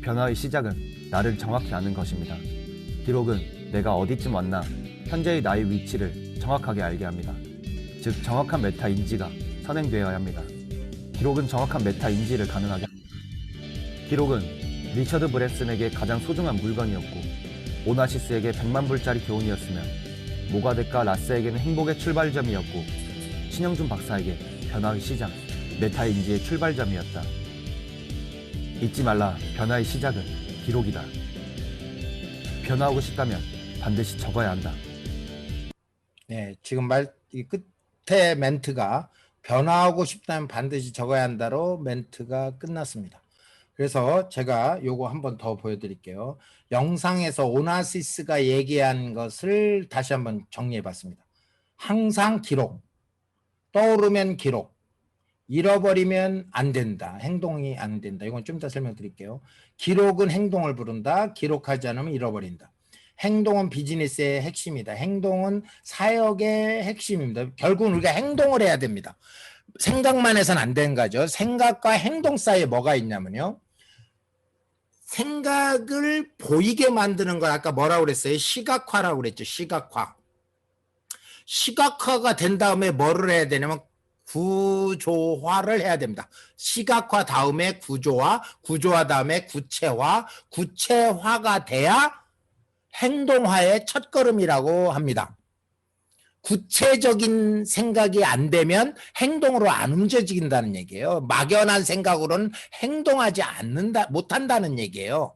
변화의 시작은 나를 정확히 아는 것입니다. 기록은 내가 어디쯤 왔나 현재의 나의 위치를 정확하게 알게 합니다. 즉 정확한 메타 인지가 선행되어야 합니다. 기록은 정확한 메타 인지를 가능하게 합니다. 기록은 리처드 브랜슨에게 가장 소중한 물건이었고 오나시스에게 100만 불짜리 교훈이었으며 모가덱과 라스에게는 행복의 출발점이었고 신영준 박사에게 변화의 시작, 메타의 인지의 출발점이었다. 잊지 말라. 변화의 시작은 기록이다. 변화하고 싶다면 반드시 적어야 한다. 네, 지금 이 끝에 멘트가 변화하고 싶다면 반드시 적어야 한다로 멘트가 끝났습니다. 그래서 제가 요거 한번 더 보여드릴게요. 영상에서 오나시스가 얘기한 것을 다시 한번 정리해 봤습니다. 항상 기록, 떠오르면 기록, 잃어버리면 안 된다. 행동이 안 된다. 이건 좀 더 설명드릴게요. 기록은 행동을 부른다. 기록하지 않으면 잃어버린다. 행동은 비즈니스의 핵심이다. 행동은 사역의 핵심입니다. 결국은 우리가 행동을 해야 됩니다. 생각만 해서는 안 되는 거죠. 생각과 행동 사이에 뭐가 있냐면요. 생각을 보이게 만드는 걸 아까 뭐라고 그랬어요? 시각화라고 그랬죠. 시각화. 시각화가 된 다음에 뭐를 해야 되냐면 구조화를 해야 됩니다. 시각화 다음에 구조화, 구조화 다음에 구체화, 구체화가 돼야 행동화의 첫걸음이라고 합니다. 구체적인 생각이 안 되면 행동으로 안 움직인다는 얘기예요. 막연한 생각으로는 행동하지 못한다는 얘기예요.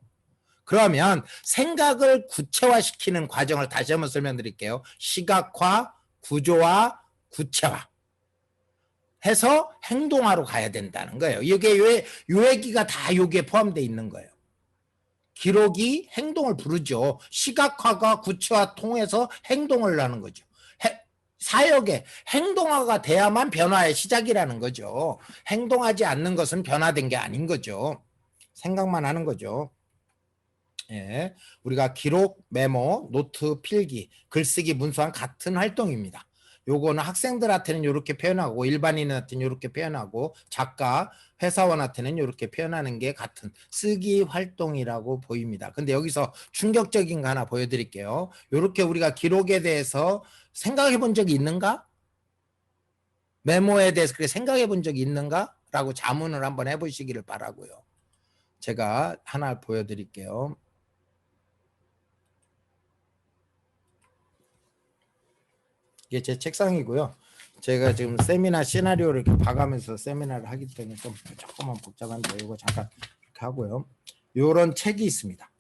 그러면 생각을 구체화시키는 과정을 다시 한번 설명드릴게요. 시각화, 구조화, 구체화 해서 행동화로 가야 된다는 거예요. 이게 왜 요 얘기가 다 여기에 포함되어 있는 거예요. 기록이 행동을 부르죠. 시각화가 구체화 통해서 행동을 하는 거죠. 사역의 행동화가 돼야만 변화의 시작이라는 거죠. 행동하지 않는 것은 변화된 게 아닌 거죠. 생각만 하는 거죠. 예, 우리가 기록, 메모, 노트, 필기, 글쓰기, 문서랑 같은 활동입니다. 요거는 학생들한테는 이렇게 표현하고 일반인한테는 이렇게 표현하고 작가, 회사원한테는 이렇게 표현하는 게 같은 쓰기 활동이라고 보입니다. 근데 여기서 충격적인 거 하나 보여드릴게요. 이렇게 우리가 기록에 대해서 생각해 본 적이 있는가? 메모에 대해서 그렇게 생각해 본 적이 있는가? 라고 자문을 한번 해보시기를 바라고요. 제가 하나 보여드릴게요. 이게 제 책상이고요. 제가 지금 세미나 시나리오를 이렇게 봐가면서 세미나를 하기 때문에 좀 조금만 복잡한데 이거 잠깐 이렇게 하고요. 이런 책이 있습니다.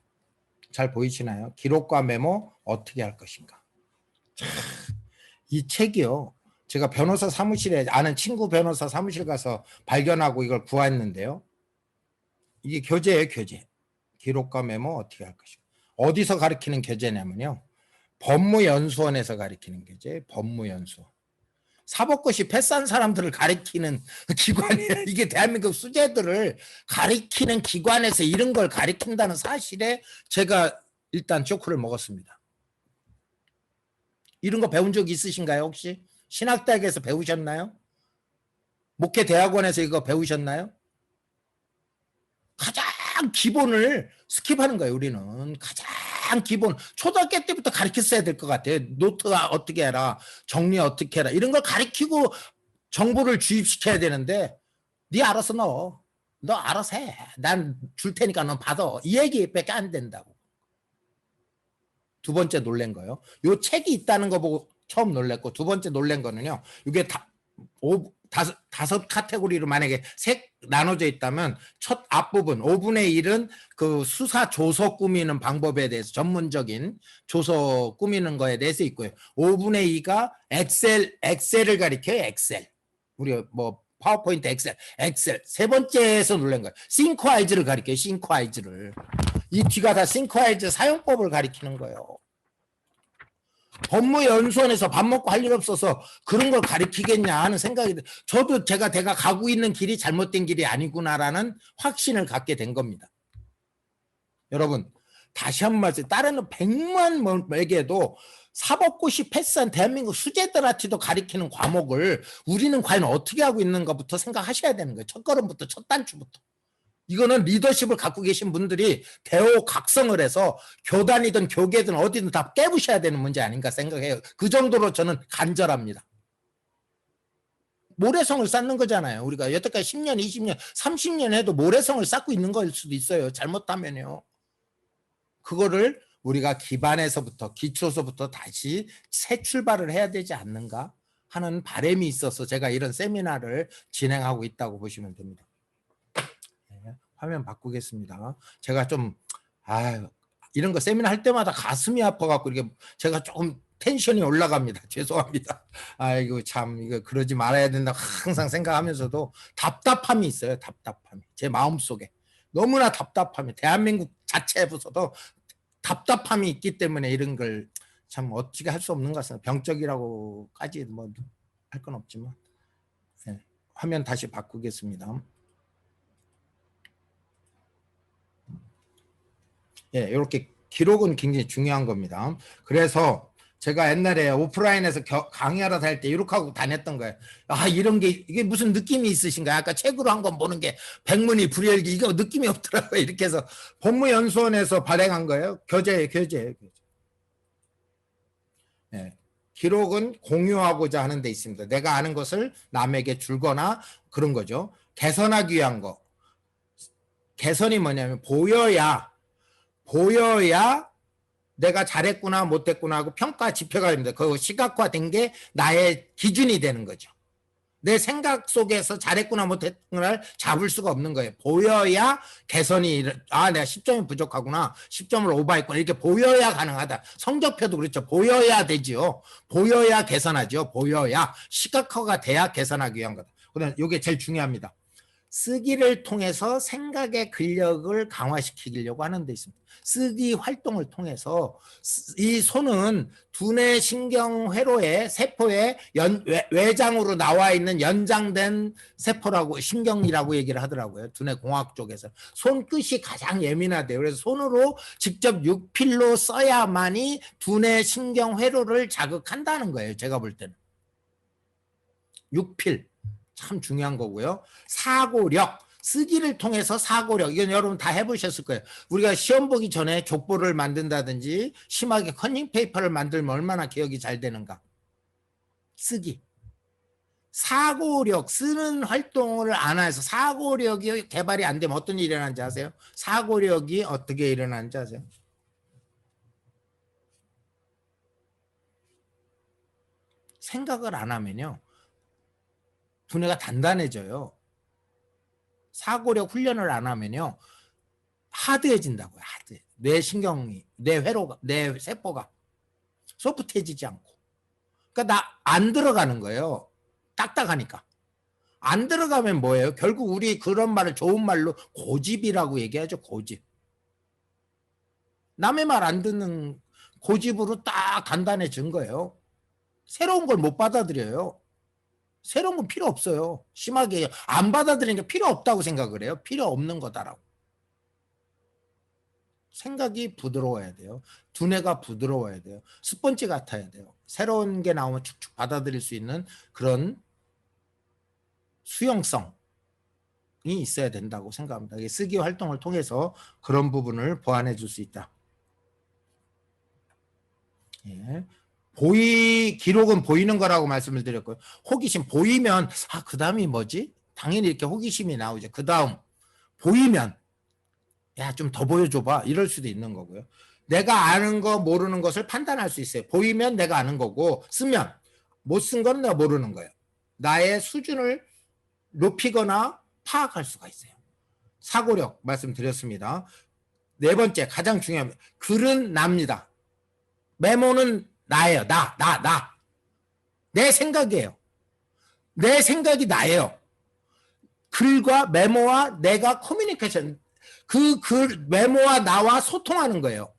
잘 보이시나요? 기록과 메모 어떻게 할 것인가. 이 책이요. 제가 변호사 사무실에 아는 친구 변호사 사무실 가서 발견하고 이걸 구했는데요. 이게 교재예요, 교재. 기록과 메모 어떻게 할 것인가. 어디서 가르치는 교재냐면요. 법무연수원에서 가르치는 교재, 법무연수원. 사법고시 패스한 사람들을 가리키는 기관이에요. 이게 대한민국 수재들을 가리키는 기관에서 이런 걸 가리킨다는 사실에 제가 일단 쇼크를 먹었습니다. 이런 거 배운 적 있으신가요, 혹시? 신학대학에서 배우셨나요? 목회대학원에서 이거 배우셨나요? 가장 기본을 스킵하는 거예요, 우리는. 가장 기본. 초등학교 때부터 가르쳤어야 될 것 같아요. 노트가 어떻게 해라, 정리 어떻게 해라. 이런 걸 가르치고 정보를 주입시켜야 되는데, 네 알아서 너 알아서 해. 난 줄 테니까 너 받아. 이 얘기밖에 안 된다고. 두 번째 놀란 거예요. 요 책이 있다는 거 보고 처음 놀랐고, 두 번째 놀란 거는요. 이게 다섯 카테고리로 만약에 나눠져 있다면 첫 앞부분 5분의 1은 그 수사 조서 꾸미는 방법에 대해서 전문적인 조서 꾸미는 거에 대해서 있고요. 5분의 2가 엑셀을 가리켜요. 엑셀. 우리 뭐 파워포인트 엑셀. 세 번째에서 놀란 거예요. 싱크와이즈를 가리켜요. 싱크와이즈를. 이 뒤가 다 싱크와이즈 사용법을 가리키는 거예요. 법무연수원에서 밥 먹고 할 일 없어서 그런 걸 가르치겠냐 하는 생각이 저도 제가 가고 있는 길이 잘못된 길이 아니구나라는 확신을 갖게 된 겁니다. 여러분 다시 한 번 말씀, 다른 100만에게도 사법고시 패스한 대한민국 수재들한테도 가르치는 과목을 우리는 과연 어떻게 하고 있는가부터 생각하셔야 되는 거예요. 첫걸음부터, 첫 단추부터. 이거는 리더십을 갖고 계신 분들이 대호각성을 해서 교단이든 교계든 어디든 다 깨부셔야 되는 문제 아닌가 생각해요. 그 정도로 저는 간절합니다. 모래성을 쌓는 거잖아요. 우리가 여태까지 10년, 20년, 30년 해도 모래성을 쌓고 있는 걸 수도 있어요. 잘못하면요. 그거를 우리가 기반에서부터, 기초서부터 다시 새 출발을 해야 되지 않는가 하는 바람이 있어서 제가 이런 세미나를 진행하고 있다고 보시면 됩니다. 네, 화면 바꾸겠습니다. 제가 좀 이런 거 세미나 할 때마다 가슴이 아파갖고 이렇게 제가 조금 텐션이 올라갑니다. 죄송합니다. 아이고 참 이거 그러지 말아야 된다 항상 생각하면서도 답답함이 있어요. 답답함이 제 마음속에 너무나 답답함이 대한민국 자체에서도 답답함이 있기 때문에 이런 걸 참 어찌게 할 수 없는 것 같습니다. 병적이라고까지 뭐 할 건 없지만. 네, 화면 다시 바꾸겠습니다. 예, 이렇게 기록은 굉장히 중요한 겁니다. 그래서 제가 옛날에 오프라인에서 강의하러 다닐 때 이렇게 하고 다녔던 거예요. 이런 게 이게 무슨 느낌이 있으신가요? 아까 책으로 한 건 보는 게 백문이 불여일기 이거 느낌이 없더라고요. 이렇게 해서 법무연수원에서 발행한 거예요. 교재예요. 예, 기록은 공유하고자 하는 데 있습니다. 내가 아는 것을 남에게 줄거나 그런 거죠. 개선하기 위한 거. 개선이 뭐냐면 보여야 내가 잘했구나 못했구나 하고 평가 지표가 됩니다. 그 시각화된 게 나의 기준이 되는 거죠. 내 생각 속에서 잘했구나 못했구나를 잡을 수가 없는 거예요. 보여야 개선이 내가 10점이 부족하구나 10점을 오버했구나 이렇게 보여야 가능하다. 성적표도 그렇죠. 보여야 되죠. 보여야 개선하죠. 보여야 시각화가 돼야 개선하기 위한 거다. 그다음 이게 제일 중요합니다. 쓰기를 통해서 생각의 근력을 강화시키려고 하는 데 있습니다. 쓰기 활동을 통해서 이 손은 두뇌 신경회로의 세포의 외장으로 나와 있는 연장된 세포라고 신경이라고 얘기를 하더라고요. 두뇌 공학 쪽에서 손끝이 가장 예민하대요. 그래서 손으로 직접 육필로 써야만이 두뇌 신경회로를 자극한다는 거예요. 제가 볼 때는 육필 참 중요한 거고요. 사고력, 쓰기를 통해서 사고력, 이건 여러분 다 해보셨을 거예요. 우리가 시험 보기 전에 족보를 만든다든지 심하게 커닝페이퍼를 만들면 얼마나 기억이 잘 되는가. 쓰기. 사고력, 쓰는 활동을 안 해서 사고력이 개발이 안 되면 어떤 일이 일어나는지 아세요? 사고력이 어떻게 일어나는지 아세요? 생각을 안 하면요. 두뇌가 단단해져요. 사고력 훈련을 안 하면요. 하드해진다고요. 하드. 뇌 신경이, 뇌 회로가, 뇌 세포가 소프트해지지 않고. 그러니까 나 안 들어가는 거예요. 딱딱하니까. 안 들어가면 뭐예요? 결국 우리 그런 말을 좋은 말로 고집이라고 얘기하죠. 고집. 남의 말 안 듣는 고집으로 딱 단단해진 거예요. 새로운 걸 못 받아들여요. 새로운 건 필요 없어요. 심하게 안 받아들이는 게 필요 없다고 생각을 해요. 필요 없는 거다라고. 생각이 부드러워야 돼요. 두뇌가 부드러워야 돼요. 스펀지 같아야 돼요. 새로운 게 나오면 축축 받아들일 수 있는 그런 수용성이 있어야 된다고 생각합니다. 쓰기 활동을 통해서 그런 부분을 보완해 줄 수 있다. 예. 기록은 보이는 거라고 말씀을 드렸고요. 호기심 보이면 그 다음이 뭐지? 당연히 이렇게 호기심이 나오죠. 그 다음 보이면 좀 더 보여줘봐 이럴 수도 있는 거고요. 내가 아는 거 모르는 것을 판단할 수 있어요. 보이면 내가 아는 거고 쓰면 못 쓴 건 내가 모르는 거예요. 나의 수준을 높이거나 파악할 수가 있어요. 사고력 말씀드렸습니다. 네 번째 가장 중요합니다. 글은 납니다. 메모는 나예요. 나. 내 생각이에요. 내 생각이 나예요. 글과 메모와 내가 커뮤니케이션, 그 글, 메모와 나와 소통하는 거예요.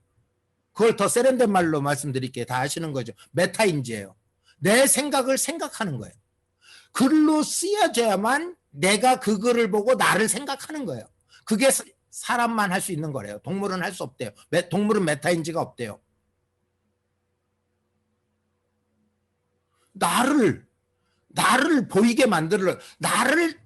그걸 더 세련된 말로 말씀드릴게요. 다 아시는 거죠. 메타인지예요. 내 생각을 생각하는 거예요. 글로 쓰여져야만 내가 그 글을 보고 나를 생각하는 거예요. 그게 사람만 할 수 있는 거래요. 동물은 할 수 없대요. 동물은 메타인지가 없대요. 나를 보이게 만들어 나를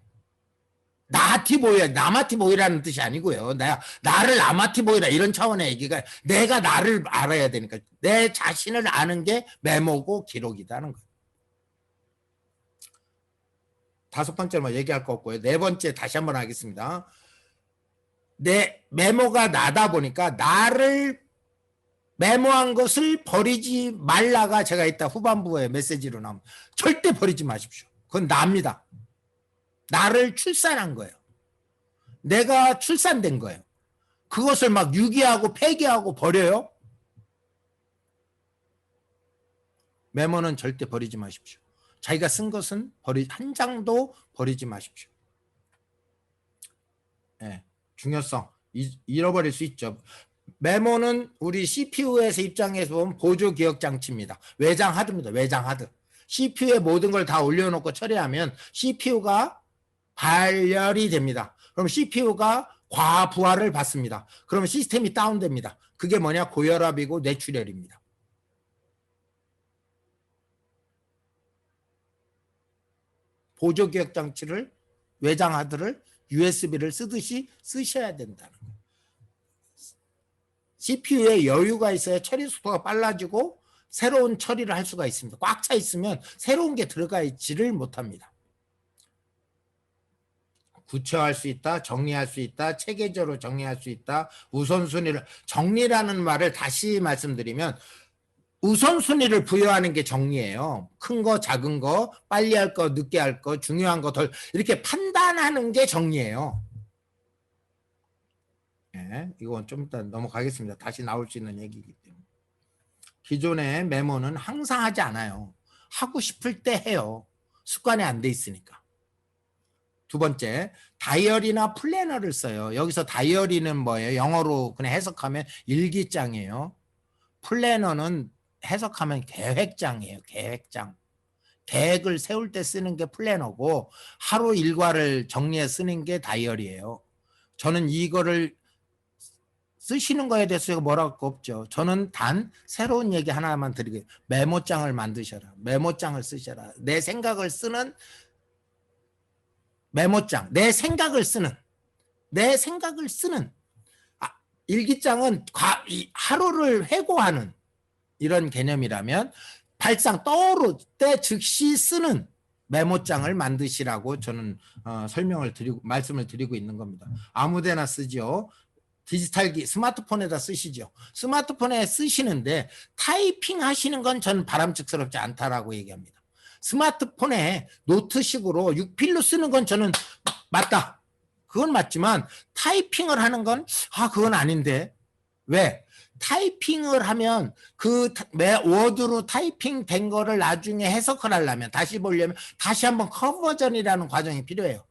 나티 보여 나마티 보이라는 뜻이 아니고요. 나를 나마티 보이라 이런 차원의 얘기가 내가 나를 알아야 되니까 내 자신을 아는 게 메모고 기록이다는 거예요. 다섯 번째로 얘기할 거 없고요. 네 번째 다시 한번 하겠습니다. 내 메모가 나다 보니까 나를 메모한 것을 버리지 말라가 제가 이따 후반부에 메시지로 나오면 절대 버리지 마십시오. 그건 나입니다. 나를 출산한 거예요. 내가 출산된 거예요. 그것을 막 유기하고 폐기하고 버려요? 메모는 절대 버리지 마십시오. 자기가 쓴 것은 한 장도 버리지 마십시오. 네, 중요성 잃어버릴 수 있죠. 메모는 우리 CPU에서 입장에서 보면 보조 기억 장치입니다. 외장 하드입니다. 외장 하드. CPU에 모든 걸 다 올려놓고 처리하면 CPU가 발열이 됩니다. 그럼 CPU가 과부하를 받습니다. 그러면 시스템이 다운됩니다. 그게 뭐냐? 고혈압이고 뇌출혈입니다. 보조 기억 장치를 외장 하드를 USB를 쓰듯이 쓰셔야 된다는 거예요. CPU에 여유가 있어야 처리 속도가 빨라지고 새로운 처리를 할 수가 있습니다. 꽉 차 있으면 새로운 게 들어가 있지를 못합니다. 구체화할 수 있다, 정리할 수 있다, 체계적으로 정리할 수 있다, 우선순위를, 정리라는 말을 다시 말씀드리면 우선순위를 부여하는 게 정리예요. 큰 거, 작은 거, 빨리 할 거, 늦게 할 거, 중요한 거, 덜, 이렇게 판단하는 게 정리예요. 네, 이건 좀 이따 넘어가겠습니다. 다시 나올 수 있는 얘기이기 때문에. 기존의 메모는 항상 하지 않아요. 하고 싶을 때 해요. 습관이 안 돼 있으니까. 두 번째, 다이어리나 플래너를 써요. 여기서 다이어리는 뭐예요? 영어로 그냥 해석하면 일기장이에요. 플래너는 해석하면 계획장이에요. 계획장. 계획을 세울 때 쓰는 게 플래너고 하루 일과를 정리해 쓰는 게 다이어리예요. 저는 이거를 쓰시는 거에 대해서 뭐라고 없죠. 저는 단 새로운 얘기 하나만 드리게, 메모장을 만드셔라. 메모장을 쓰셔라. 내 생각을 쓰는 메모장. 내 생각을 쓰는 일기장은 하루를 회고하는 이런 개념이라면 발상 떠오를 때 즉시 쓰는 메모장을 만드시라고 저는 말씀을 드리고 있는 겁니다. 아무데나 쓰죠. 디지털기 스마트폰에다 쓰시죠. 스마트폰에 쓰시는데 타이핑 하시는 건 전 바람직스럽지 않다라고 얘기합니다. 스마트폰에 노트식으로 6필로 쓰는 건 저는 맞다. 그건 맞지만 타이핑을 하는 건 그건 아닌데. 왜? 타이핑을 하면 그 워드로 타이핑 된 거를 나중에 해석을 하려면 다시 보려면 다시 한번 컨버전이라는 과정이 필요해요.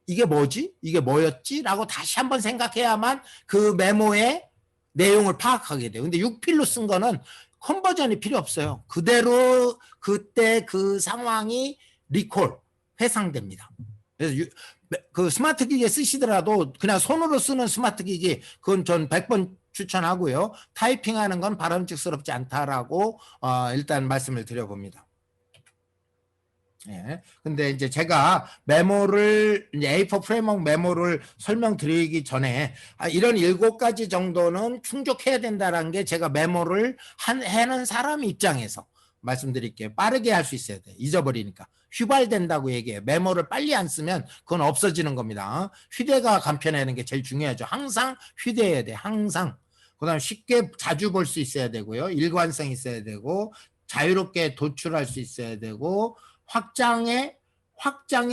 이게 뭐지? 이게 뭐였지? 라고 다시 한번 생각해야만 그 메모의 내용을 파악하게 돼요. 근데 6필로 쓴 거는 컨버전이 필요 없어요. 그대로 그때 그 상황이 회상됩니다. 그래서 그 스마트 기기에 쓰시더라도 그냥 손으로 쓰는 스마트 기기, 그건 전 100번 추천하고요. 타이핑하는 건 바람직스럽지 않다라고 일단 말씀을 드려봅니다. 예. 근데 이제 제가 메모를 이제 A4 프레임워크 메모를 설명드리기 전에 이런 7가지 정도는 충족해야 된다는 게 제가 메모를 하는 사람 입장에서 말씀드릴게요. 빠르게 할 수 있어야 돼. 잊어버리니까. 휘발된다고 얘기해요. 메모를 빨리 안 쓰면 그건 없어지는 겁니다. 휴대가 간편하는 게 제일 중요하죠. 항상 휴대해야 돼. 항상. 그다음 쉽게 자주 볼 수 있어야 되고요. 일관성 있어야 되고 자유롭게 도출할 수 있어야 되고 확장에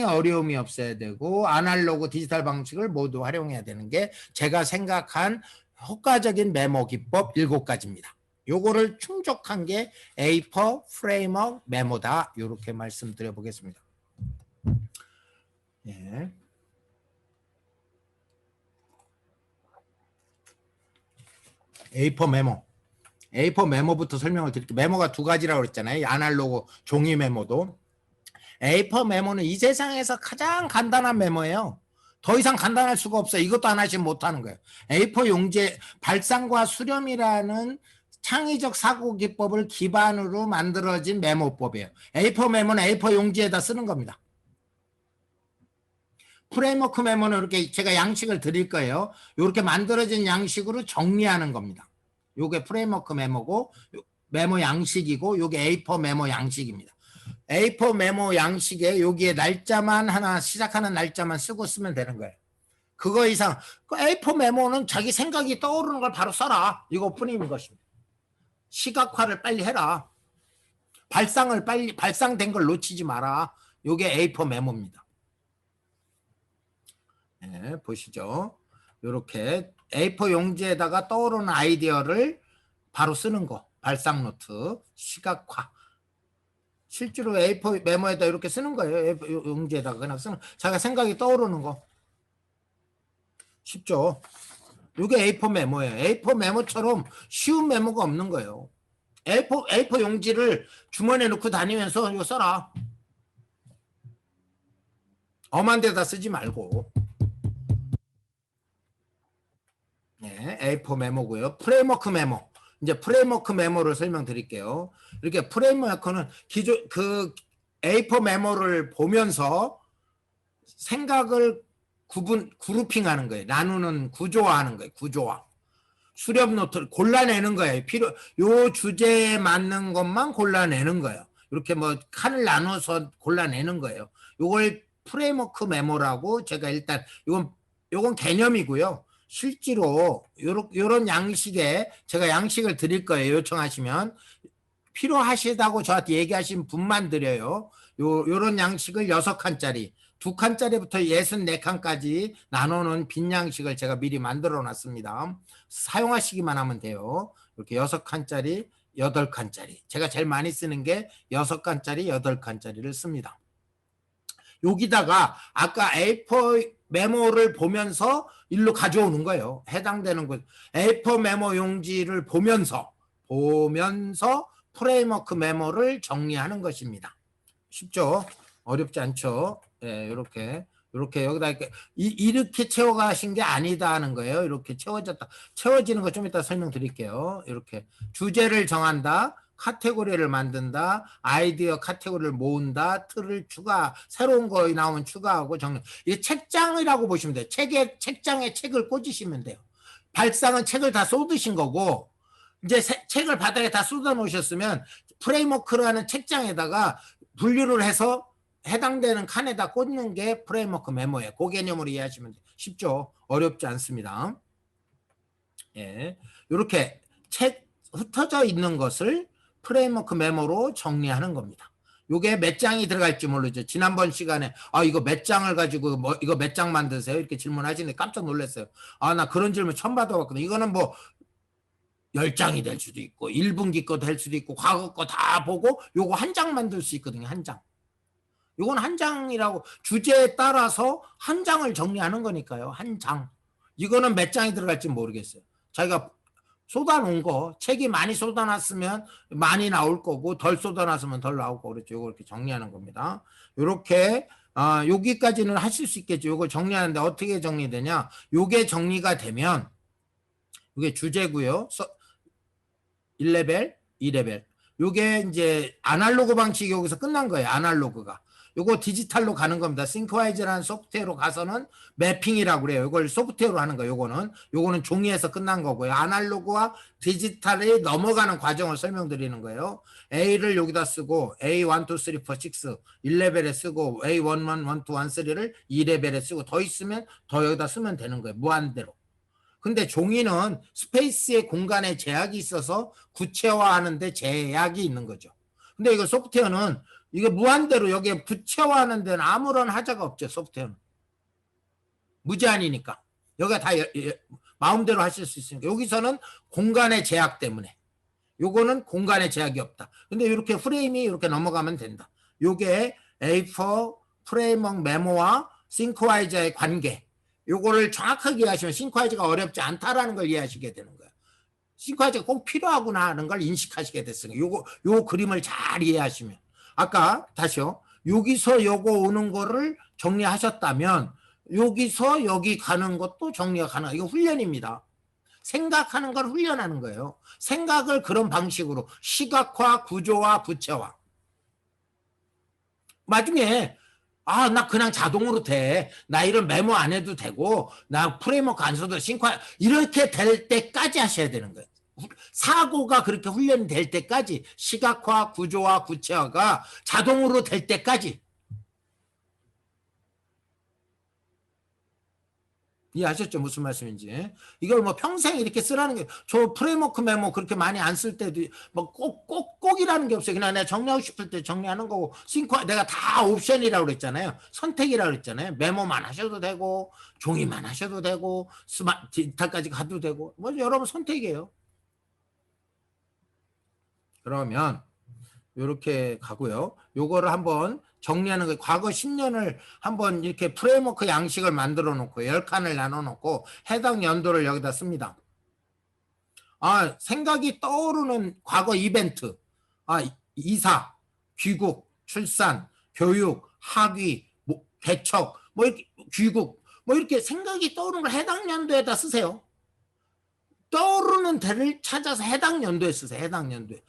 어려움이 없어야 되고 아날로그 디지털 방식을 모두 활용해야 되는 게 제가 생각한 효과적인 메모 기법 7가지입니다. 요거를 충족한 게 A4 프레임워크 메모다. 이렇게 말씀드려 보겠습니다. 예. A4 메모. A4 메모부터 설명을 드릴게요. 메모가 2가지라고 그랬잖아요. 아날로그 종이 메모도. A4 메모는 이 세상에서 가장 간단한 메모예요. 더 이상 간단할 수가 없어요. 이것도 하나씩 못하는 거예요. A4 용지에 발상과 수렴이라는 창의적 사고 기법을 기반으로 만들어진 메모법이에요. A4 메모는 A4 용지에다 쓰는 겁니다. 프레임워크 메모는 이렇게 제가 양식을 드릴 거예요. 이렇게 만들어진 양식으로 정리하는 겁니다. 요게 프레임워크 메모고 메모 양식이고 요게 A4 메모 양식입니다. A4 메모 양식에 여기에 날짜만 하나 시작하는 날짜만 쓰고 쓰면 되는 거예요. 그거 이상 그 A4 메모는 자기 생각이 떠오르는 걸 바로 써라. 이거뿐인 것입니다. 시각화를 빨리 해라. 발상된 걸 놓치지 마라. 요게 A4 메모입니다. 네, 보시죠. 요렇게 A4 용지에다가 떠오르는 아이디어를 바로 쓰는 거. 발상 노트, 시각화. 실제로 A4 메모에다 이렇게 쓰는 거예요. A4 용지에다가 그냥 쓰는, 자기가 생각이 떠오르는 거. 쉽죠? 이게 A4 메모예요. A4 메모처럼 쉬운 메모가 없는 거예요. A4 용지를 주머니에 넣고 다니면서 이거 써라. 엄한 데다 쓰지 말고. 네, A4 메모고요. 프레임워크 메모. 이제 프레임워크 메모를 설명드릴게요. 이렇게 프레임워크는 기존 그 A4 메모를 보면서 생각을 그룹핑하는 거예요. 나누는 구조화하는 거예요. 구조화. 수렵 노트를 골라내는 거예요. 요 주제에 맞는 것만 골라내는 거예요. 이렇게 뭐 칸을 나눠서 골라내는 거예요. 요걸 프레임워크 메모라고 제가 일단 요건 개념이고요. 실제로 요런 양식에 제가 양식을 드릴 거예요. 요청하시면 필요하시다고 저한테 얘기하신 분만 드려요. 요런 양식을 6칸짜리 2칸짜리부터 64칸까지 나누는 빈 양식을 제가 미리 만들어 놨습니다. 사용하시기만 하면 돼요. 이렇게 6칸짜리 8칸짜리 제가 제일 많이 쓰는 게 6칸짜리 8칸짜리를 씁니다. 여기다가 아까 A4 메모를 보면서 일로 가져오는 거예요. 해당되는 것. A4 메모 용지를 보면서 프레임워크 메모를 정리하는 것입니다. 쉽죠? 어렵지 않죠? 예, 이렇게 여기다 이렇게 채워가신 게 아니다 하는 거예요. 이렇게 채워지는 거 좀 이따 설명드릴게요. 이렇게 주제를 정한다. 카테고리를 만든다, 아이디어 카테고리를 모은다, 틀을 새로운 거 나오면 추가하고 정리. 이게 책장이라고 보시면 돼요. 책장에 책을 꽂으시면 돼요. 발상은 책을 다 쏟으신 거고, 이제 책을 바닥에 다 쏟아 놓으셨으면 프레임워크라는 책장에다가 분류를 해서 해당되는 칸에다 꽂는 게 프레임워크 메모예요. 그 개념으로 이해하시면 돼요. 쉽죠? 어렵지 않습니다. 예, 이렇게 책 흩어져 있는 것을 프레임워크 메모로 정리하는 겁니다. 요게 몇 장이 들어갈지 모르죠. 지난번 시간에 이거 몇 장을 가지고 이거 몇 장 만드세요? 이렇게 질문하시는데 깜짝 놀랐어요. 나 그런 질문 처음 받아봤거든요. 이거는 뭐 10장이 될 수도 있고 1분기 거 될 수도 있고 과거 거 다 보고 요거 한 장 만들 수 있거든요. 한 장. 요건 한 장이라고 주제에 따라서 한 장을 정리하는 거니까요. 한 장. 이거는 몇 장이 들어갈지 모르겠어요. 자기가 쏟아놓은 거, 책이 많이 쏟아놨으면 많이 나올 거고 덜 쏟아놨으면 덜 나올 거고 그렇죠. 이거 이렇게 정리하는 겁니다. 이렇게 여기까지는 하실 수 있겠죠. 이거 정리하는데 어떻게 정리되냐? 요게 정리가 되면 이게 주제고요. 1레벨, 2레벨. 요게 이제 아날로그 방식이 여기서 끝난 거예요. 아날로그가. 요거 디지털로 가는 겁니다. 싱크와이즈라는 소프트웨어로 가서는 매핑이라고 그래요. 이걸 소프트웨어로 하는 거예요. 요거는 종이에서 끝난 거고요. 아날로그와 디지털이 넘어가는 과정을 설명드리는 거예요. A를 여기다 쓰고 A1, 2, 3, 4, 6 1레벨에 쓰고 A1, 1, 2, 3를 2레벨에 쓰고 더 있으면 더 여기다 쓰면 되는 거예요. 무한대로. 근데 종이는 스페이스의 공간에 제약이 있어서 구체화하는데 제약이 있는 거죠. 근데 이거 소프트웨어는 이게 무한대로 여기에 구체화하는 데는 아무런 하자가 없죠. 소프트웨어는. 무제한이니까. 여기가 다 마음대로 하실 수 있으니까. 여기서는 공간의 제약 때문에. 요거는 공간의 제약이 없다. 근데 이렇게 프레임이 이렇게 넘어가면 된다. 요게 A4 프레임워크 메모와 싱크와이저의 관계. 요거를 정확하게 이해하시면 싱크와이저가 어렵지 않다라는 걸 이해하시게 되는 거예요. 싱크와이저가 꼭 필요하구나 하는 걸 인식하시게 됐으니까. 요 그림을 잘 이해하시면. 아까 다시요. 여기서 요거 오는 거를 정리하셨다면 여기서 여기 가는 것도 정리가 가능해요. 이거 훈련입니다. 생각하는 걸 훈련하는 거예요. 생각을 그런 방식으로 시각화, 구조화, 구체화. 나중에 나 그냥 자동으로 돼. 나 이런 메모 안 해도 되고 나 프레임워크 안 써도 싱크화 이렇게 될 때까지 하셔야 되는 거예요. 사고가 그렇게 훈련이 될 때까지, 시각화, 구조화, 구체화가 자동으로 될 때까지. 이해하셨죠? 무슨 말씀인지. 이걸 뭐 평생 이렇게 쓰라는 게, 저 프레임워크 메모 그렇게 많이 안 쓸 때도 뭐 꼭이라는 게 없어요. 그냥 내가 정리하고 싶을 때 정리하는 거고, 내가 다 옵션이라고 그랬잖아요. 선택이라고 그랬잖아요. 메모만 하셔도 되고, 종이만 하셔도 되고, 디지털까지 가도 되고, 뭐 여러분 선택이에요. 그러면 이렇게 가고요. 요거를 한번 정리하는 거예요. 과거 10년을 한번 이렇게 프레임워크 양식을 만들어 놓고 10칸을 나눠 놓고 해당 연도를 여기다 씁니다. 생각이 떠오르는 과거 이벤트. 이사, 귀국, 출산, 교육, 학위, 개척, 뭐 이렇게 귀국, 뭐 이렇게 생각이 떠오르는 걸 해당 연도에다 쓰세요. 떠오르는 데를 찾아서 해당 연도에 쓰세요. 해당 연도에.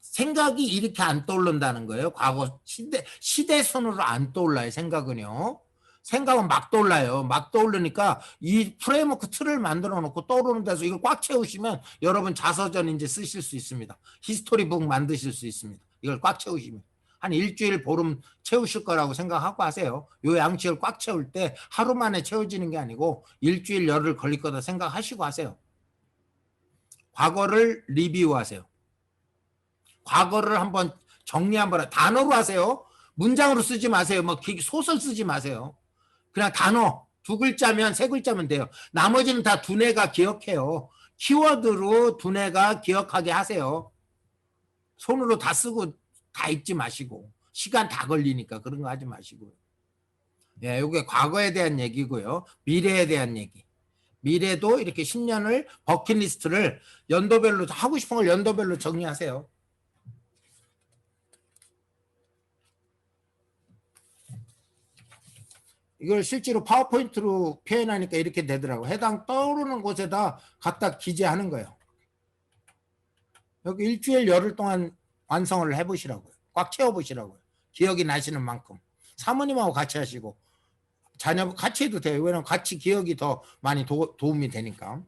생각이 이렇게 안 떠오른다는 거예요. 과거 시대 순으로 안 떠올라요. 생각은요. 생각은 막 떠올라요. 막 떠오르니까 이 프레임워크 틀을 만들어 놓고 떠오르는 데서 이걸 꽉 채우시면 여러분 자서전 이제 쓰실 수 있습니다. 히스토리북 만드실 수 있습니다. 이걸 꽉 채우시면 한 일주일 보름 채우실 거라고 생각하고 하세요. 요 양식을 꽉 채울 때 하루 만에 채워지는 게 아니고 일주일 열흘 걸릴 거다 생각하시고 하세요. 과거를 리뷰하세요. 과거를 한번 정리 한번 단어로 하세요. 문장으로 쓰지 마세요. 뭐 소설 쓰지 마세요. 그냥 단어 2글자면 3글자면 돼요. 나머지는 다 두뇌가 기억해요. 키워드로 두뇌가 기억하게 하세요. 손으로 다 쓰고 다 읽지 마시고 시간 다 걸리니까 그런 거 하지 마시고요. 예, 이게 과거에 대한 얘기고요. 미래에 대한 얘기. 미래도 이렇게 10년을 버킷리스트를 연도별로 하고 싶은 걸 연도별로 정리하세요. 이걸 실제로 파워포인트로 표현하니까 이렇게 되더라고요. 해당 떠오르는 곳에다 갖다 기재하는 거예요. 여기 일주일 열흘 동안 완성을 해보시라고요. 꽉 채워보시라고요. 기억이 나시는 만큼. 사모님하고 같이 하시고 자녀 같이 해도 돼요. 왜냐면 같이 기억이 더 많이 도움이 되니까.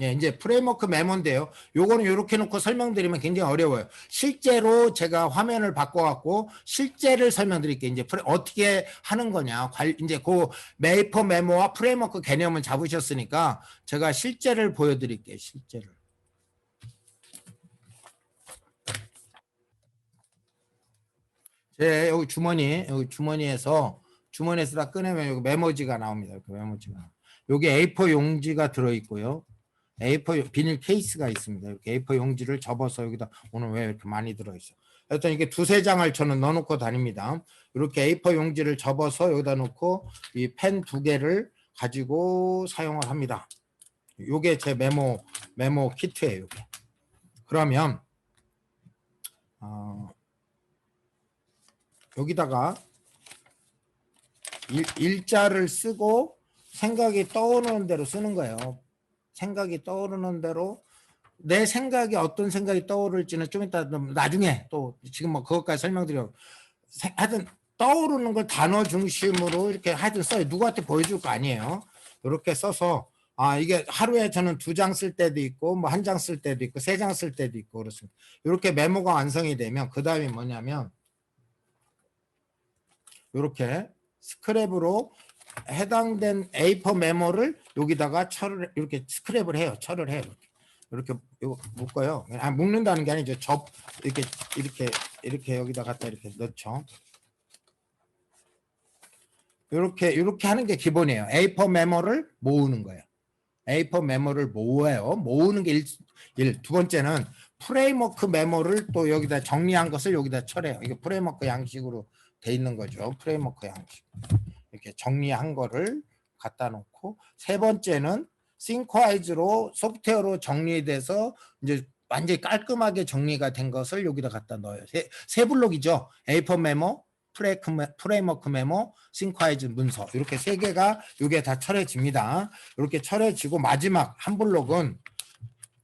예, 이제 프레임워크 메모인데요. 요거는 이렇게 놓고 설명드리면 굉장히 어려워요. 실제로 제가 화면을 바꿔갖고 실제를 설명드릴게요. 이제 어떻게 하는 거냐. 이제 그 메이퍼 메모와 프레임워크 개념을 잡으셨으니까 제가 실제를 보여드릴게요. 실제를. 여기 주머니에서 다 꺼내면 여기 메모지가 나옵니다. 이렇게 메모지가. 여기 A4 용지가 들어있고요. A4 비닐 케이스가 있습니다. 이렇게 A4 용지를 접어서 여기다 오늘 왜 이렇게 많이 들어있어? 하여튼 이게 2-3장을 저는 넣어놓고 다닙니다. 이렇게 A4 용지를 접어서 여기다 놓고 이 펜 2개를 가지고 사용을 합니다. 요게 제 메모 키트예요. 요게. 그러면 여기다가 일자를 쓰고 생각이 떠오르는 대로 쓰는 거예요. 생각이 떠오르는 대로 내 생각이 어떤 생각이 떠오를지는 좀 이따 나중에 또 지금 뭐 그것까지 설명드려. 하여튼 떠오르는 걸 단어 중심으로 이렇게 하여튼 써요. 누구한테 보여줄 거 아니에요. 이렇게 써서 이게 하루에 저는 2장 쓸 때도 있고 뭐 1장 쓸 때도 있고 3장 쓸 때도 있고 그렇습니다. 이렇게 메모가 완성이 되면 그 다음에 뭐냐면 이렇게 스크랩으로 해당된 A4 메모를 여기다가 이렇게 스크랩을 해요. 처리를 해요. 이렇게 묶어요. 묶는다는 게 아니죠. 이렇게 여기다 갖다 이렇게 넣죠. 이렇게 하는 게 기본이에요. A4 메모를 모으는 거예요. A4 메모를 모아요. 모으는 게 1. 두 번째는 프레임워크 메모를 또 여기다 정리한 것을 여기다 처리해요. 이게 프레임워크 양식으로 돼 있는 거죠. 프레임워크 양식. 이렇게 정리한 거를 갖다 놓고 세 번째는 싱크와이즈로 소프트웨어로 정리돼서 이제 완전히 깔끔하게 정리가 된 것을 여기다 갖다 넣어요. 세 블록이죠. A4 메모, 프레임워크 메모, 싱크와이즈 문서 이렇게 3개가 이게 다 처리집니다. 이렇게 처리지고 마지막 한 블록은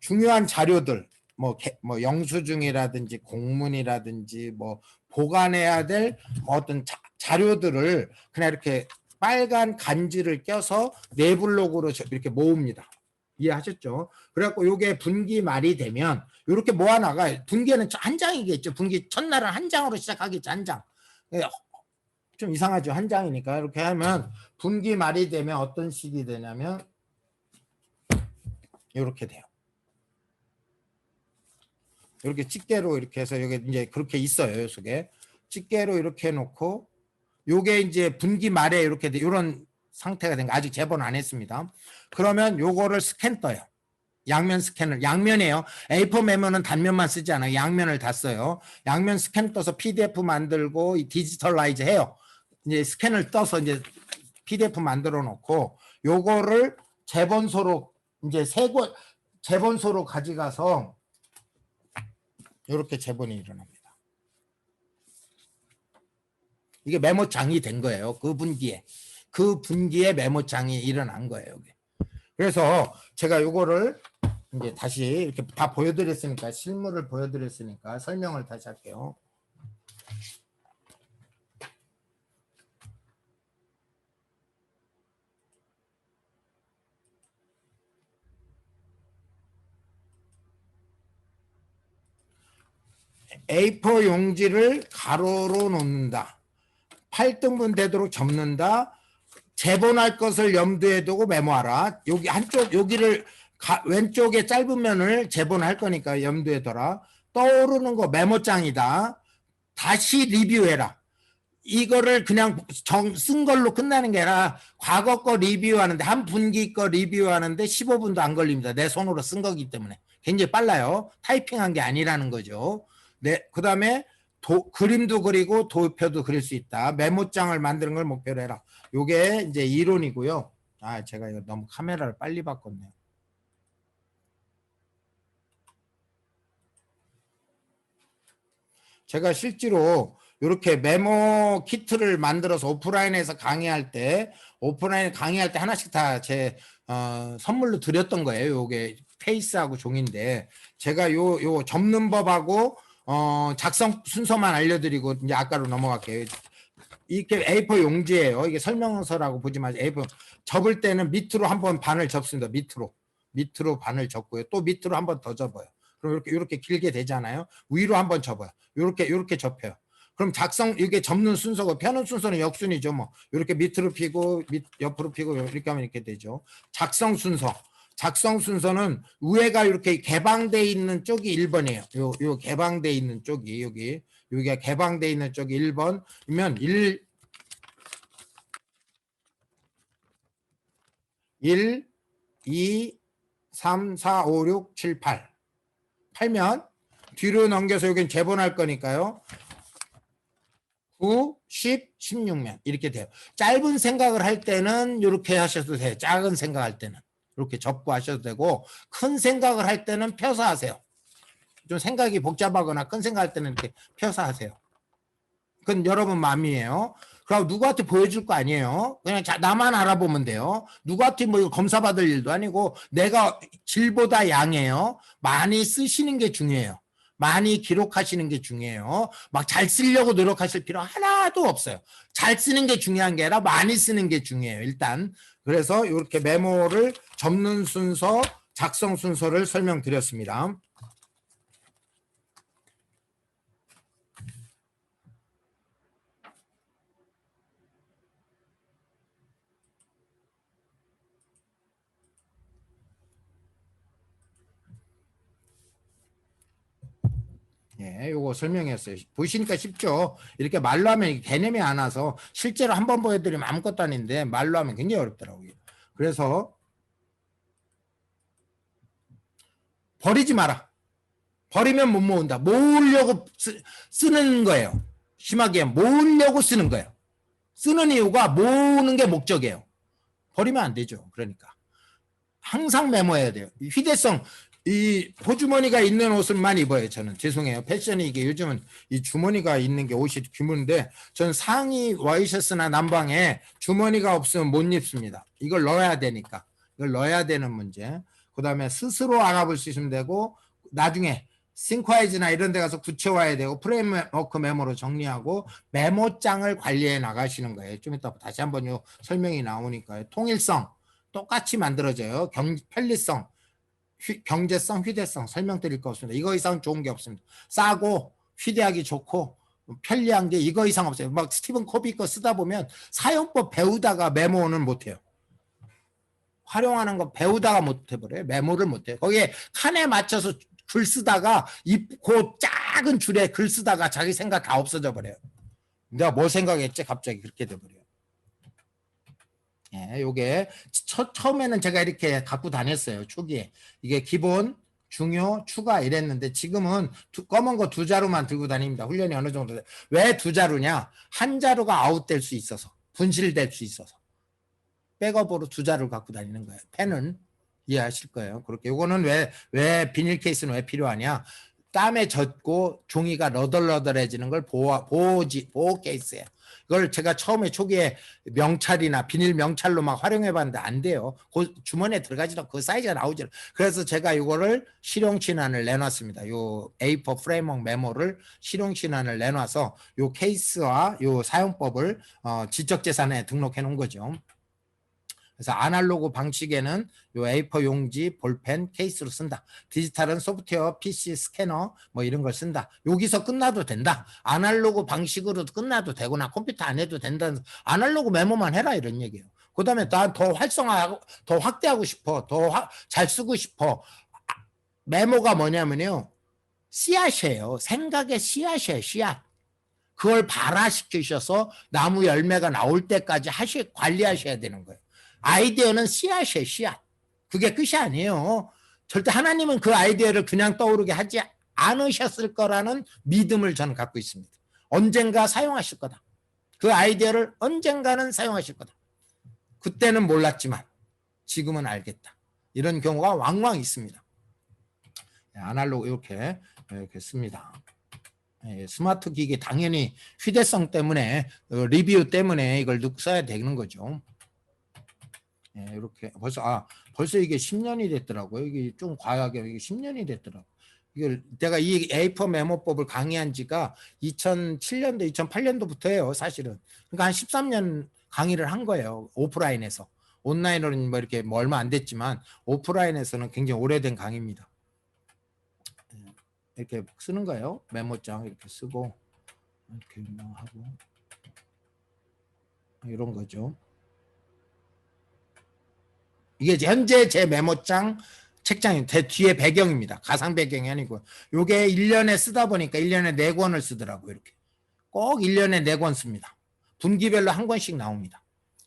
중요한 자료들 뭐 영수증이라든지 공문이라든지 뭐 보관해야 될 어떤 자료들을 그냥 이렇게 빨간 간지를 껴서 네 블록으로 이렇게 모읍니다. 이해하셨죠? 그래갖고 요게 분기 말이 되면 이렇게 모아나가요. 분기는 한 장이겠죠. 분기 첫날은 한 장으로 시작하겠죠. 한 장. 좀 이상하죠. 한 장이니까. 이렇게 하면 분기 말이 되면 어떤 식이 되냐면 이렇게 돼요. 이렇게 집게로 이렇게 해서 여기 이제 그렇게 있어요. 요 속에 집게로 이렇게 해놓고 요게 이제 분기 말에 이렇게 이런 상태가 된 거 아직 재본 안 했습니다. 그러면 요거를 스캔 떠요. 양면 스캔을 양면이에요. A4 메모는 단면만 쓰지 않아요. 양면을 다 써요. 양면 스캔 떠서 PDF 만들고 디지털라이즈 해요. 이제 스캔을 떠서 이제 PDF 만들어 놓고 요거를 재본소로 이제 재본소로 가져가서 이렇게 재본이 일어납니다. 이게 메모장이 된 거예요. 그 분기에 메모장이 일어난 거예요. 여기. 그래서 제가 요거를 이제 다시 이렇게 다 보여드렸으니까 실물을 보여드렸으니까 설명을 다시 할게요. A4 용지를 가로로 놓는다. 8등분 되도록 접는다. 재본할 것을 염두에 두고 메모하라. 여기 한쪽 여기를 왼쪽에 짧은 면을 재본할 거니까 염두에 둬라. 떠오르는 거 메모장이다. 다시 리뷰해라. 이거를 그냥 쓴 걸로 끝나는 게 아니라 과거 거 리뷰하는데 한 분기 거 리뷰하는데 15분도 안 걸립니다. 내 손으로 쓴 거기 때문에 굉장히 빨라요. 타이핑한 게 아니라는 거죠. 네, 그다음에 그림도 그리고 도표도 그릴 수 있다. 메모장을 만드는 걸 목표로 해라. 요게 이제 이론이고요. 아, 제가 이거 너무 카메라를 빨리 바꿨네요. 제가 실제로 이렇게 메모 키트를 만들어서 오프라인에서 강의할 때 하나씩 다 제 선물로 드렸던 거예요. 요게 페이스하고 종인데 제가 요 접는 법하고 작성 순서만 알려드리고 이제 아까로 넘어갈게요. 이렇게 A4 용지예요. 이게 설명서라고 보지 마세요. A4 접을 때는 밑으로 한번 반을 접습니다. 밑으로 반을 접고요. 또 밑으로 한번 더 접어요. 그럼 이렇게 길게 되잖아요. 위로 한번 접어요. 이렇게 접혀요. 그럼 이게 접는 순서고 펴는 순서는 역순이죠. 뭐 이렇게 밑으로 피고 옆으로 피고 이렇게 하면 이렇게 되죠. 작성 순서는 위에가 이렇게 개방돼 있는 쪽이 1번이에요. 요 개방돼 있는 쪽이 여기가 개방돼 있는 쪽이 1번이면 1, 2, 3, 4, 5, 6, 7, 8. 8면 뒤로 넘겨서 여기는 재본할 거니까요. 9, 10, 16면 이렇게 돼요. 짧은 생각을 할 때는 이렇게 하셔도 돼요. 작은 생각할 때는 이렇게 접고 하셔도 되고 큰 생각을 할 때는 펴서 하세요. 좀 생각이 복잡하거나 큰 생각할 때는 이렇게 펴서 하세요. 그건 여러분 마음이에요. 그럼 누구한테 보여줄 거 아니에요. 그냥 나만 알아보면 돼요. 누구한테 뭐 검사받을 일도 아니고 내가 질보다 양이에요. 많이 쓰시는 게 중요해요. 많이 기록하시는 게 중요해요. 막 잘 쓰려고 노력하실 필요 하나도 없어요. 잘 쓰는 게 중요한 게 아니라 많이 쓰는 게 중요해요. 일단 그래서 이렇게 메모를 접는 순서, 작성 순서를 설명드렸습니다. 예, 요거 설명했어요. 보시니까 쉽죠? 이렇게 말로 하면 개념이 안 와서 실제로 한번 보여드리면 아무것도 아닌데 말로 하면 굉장히 어렵더라고요. 그래서 버리지 마라. 버리면 못 모은다. 모으려고 쓰는 거예요. 심하게 모으려고 쓰는 거예요. 쓰는 이유가 모으는 게 목적이에요. 버리면 안 되죠. 그러니까 항상 메모해야 돼요. 휴대성 이 호주머니가 있는 옷을만 입어요. 저는 죄송해요. 패션이 이게 요즘은 이 주머니가 있는 게 옷이 드문데 저는 상의 와이셔츠나 남방에 주머니가 없으면 못 입습니다. 이걸 넣어야 되니까. 이걸 넣어야 되는 문제. 그다음에 스스로 알아볼 수 있으면 되고 나중에 싱크와이즈나 이런 데 가서 붙여와야 되고 프레임워크 메모로 정리하고 메모장을 관리해 나가시는 거예요. 좀 이따 다시 한번 요 설명이 나오니까요. 통일성 똑같이 만들어져요. 편리성, 경제성, 휴대성 설명 드릴 거 없습니다. 이거 이상 좋은 게 없습니다. 싸고 휴대하기 좋고 편리한 게 이거 이상 없어요. 막 스티븐 코비 거 쓰다 보면 사용법 배우다가 메모는 못해요. 활용하는 거 배우다가 못해버려요. 메모를 못해요. 거기에 칸에 맞춰서 글 쓰다가 그 작은 줄에 글 쓰다가 자기 생각 다 없어져 버려요. 내가 뭘 생각했지? 갑자기 그렇게 돼버려요. 예, 요게 처음에는 제가 이렇게 갖고 다녔어요. 초기에 이게 기본, 중요, 추가 이랬는데 지금은 검은 거 2자루만 들고 다닙니다. 훈련이 어느 정도 돼. 왜 2자루냐? 한 자루가 아웃될 수 있어서, 분실될 수 있어서 백업으로 2자루를 갖고 다니는 거예요. 펜은 이해하실 거예요. 그렇게 요거는 왜 비닐 케이스는 왜 필요하냐? 땀에 젖고 종이가 너덜너덜해지는 걸 보호 케이스예요. 이걸 제가 처음에 초기에 명찰이나 비닐 명찰로 막 활용해 봤는데 안 돼요. 그 주머니에 들어가지도 그 사이즈가 나오지 않아요. 그래서 제가 이거를 실용 신안을 내놨습니다. 요 A4 프레임워크 메모를 실용 신안을 내놔서 요 케이스와 요 사용법을 지적재산에 등록해 놓은 거죠. 그래서 아날로그 방식에는 요 A4 용지, 볼펜, 케이스로 쓴다. 디지털은 소프트웨어, PC, 스캐너 뭐 이런 걸 쓴다. 여기서 끝나도 된다. 아날로그 방식으로도 끝나도 되거나 컴퓨터 안 해도 된다는 아날로그 메모만 해라 이런 얘기예요. 그 다음에 난 더 활성화하고 더 확대하고 싶어. 더 잘 쓰고 싶어. 메모가 뭐냐면요. 씨앗이에요. 생각의 씨앗이에요. 씨앗. 그걸 발화시키셔서 나무 열매가 나올 때까지 관리하셔야 되는 거예요. 아이디어는 씨앗이에요. 씨앗. 그게 끝이 아니에요. 절대 하나님은 그 아이디어를 그냥 떠오르게 하지 않으셨을 거라는 믿음을 저는 갖고 있습니다. 언젠가 사용하실 거다. 그 아이디어를 언젠가는 사용하실 거다. 그때는 몰랐지만 지금은 알겠다. 이런 경우가 왕왕 있습니다. 아날로그 이렇게 씁니다. 스마트 기기 당연히 휴대성 때문에 리뷰 때문에 이걸 써야 되는 거죠. 이렇게 벌써 이게 10년이 됐더라고요. 이게 좀 과하게 이게 10년이 됐더라고요. 이걸 내가 이 A4 메모법을 강의한 지가 2007년도, 2008년도부터예요, 사실은. 그러니까 한 13년 강의를 한 거예요. 오프라인에서. 온라인으로는 뭐 이렇게 뭐 얼마 안 됐지만 오프라인에서는 굉장히 오래된 강의입니다. 이렇게 쓰는 거예요. 메모장 이렇게 쓰고 이렇게 하고 이런 거죠. 이게 현재 제 메모장 책장이 제 뒤에 배경입니다. 가상 배경이 아니고 요게 1년에 쓰다 보니까 1년에 4권을 쓰더라고요. 이렇게 꼭 1년에 4권 씁니다. 분기별로 한 권씩 나옵니다.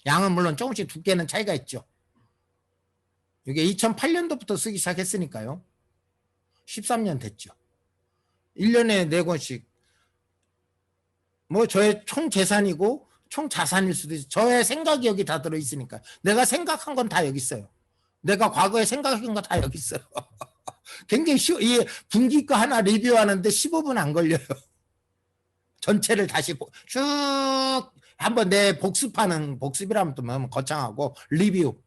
양은 물론 조금씩 두께는 차이가 있죠. 이게 2008년도부터 쓰기 시작했으니까요. 13년 됐죠. 1년에 4권씩 뭐 저의 총 재산이고 총 자산일 수도 있어요. 저의 생각이 여기 다 들어있으니까. 내가 생각한 건 다 여기 있어요. 내가 과거에 생각한 거 다 여기 있어요. 굉장히 이 분기 거 하나 리뷰하는데 15분 안 걸려요. 전체를 다시 쭉 한번 내 복습이라면 또 뭐 거창하고 리뷰.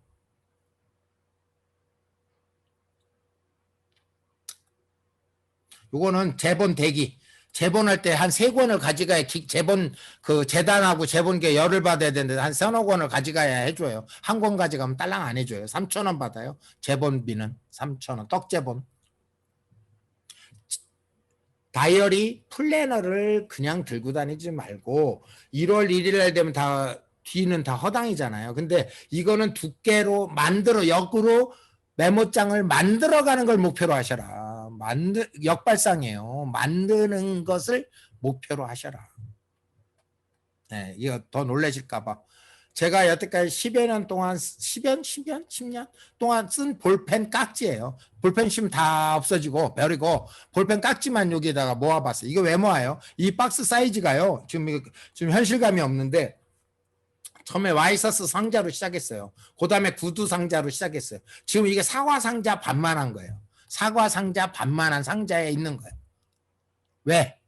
요거는 재본 대기. 재본할 때 한 3권을 가져가야 재본 그 재단하고 재본계 열을 받아야 되는데 한 3-4권을 가져가야 해줘요. 한 권 가져가면 딸랑 안 해줘요. 3,000원 받아요. 재본비는 3,000원. 떡재본. 다이어리 플래너를 그냥 들고 다니지 말고 1월 1일 날 되면 뒤는 다 허당이잖아요. 근데 이거는 두께로 역으로 메모장을 만들어가는 걸 목표로 하셔라. 역발상이에요. 만드는 것을 목표로 하셔라. 네, 이거 더 놀라실까봐. 제가 여태까지 10여 년 동안, 10년 동안 쓴 볼펜 깍지예요. 볼펜 심 다 없어지고, 버리고, 볼펜 깍지만 여기다가 모아봤어요. 이거 왜 모아요? 이 박스 사이즈가요. 지금 현실감이 없는데, 처음에 와이셔츠 상자로 시작했어요. 그 다음에 구두 상자로 시작했어요. 지금 이게 사과 상자 반만한 거예요. 사과 상자 반만한 상자에 있는 거예요. 왜?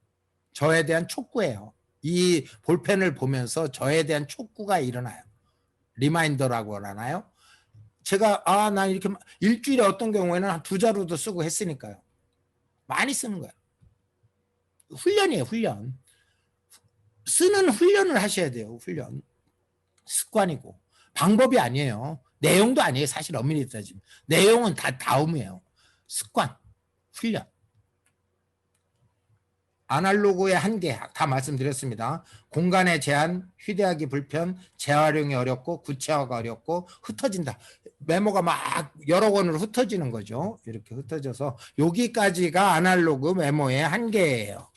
저에 대한 촉구예요. 이 볼펜을 보면서 저에 대한 촉구가 일어나요. 리마인더라고 하나요? 제가 난 이렇게 일주일에 어떤 경우에는 한 2자루도 쓰고 했으니까요. 많이 쓰는 거야. 훈련이에요, 훈련. 쓰는 훈련을 하셔야 돼요, 훈련. 습관이고. 방법이 아니에요. 내용도 아니에요, 사실 엄밀히 따지면. 내용은 다 다음이에요. 습관, 훈련. 아날로그의 한계 다 말씀드렸습니다. 공간의 제한, 휴대하기 불편, 재활용이 어렵고 구체화가 어렵고 흩어진다. 메모가 막 여러 권으로 흩어지는 거죠. 이렇게 흩어져서 여기까지가 아날로그 메모의 한계예요.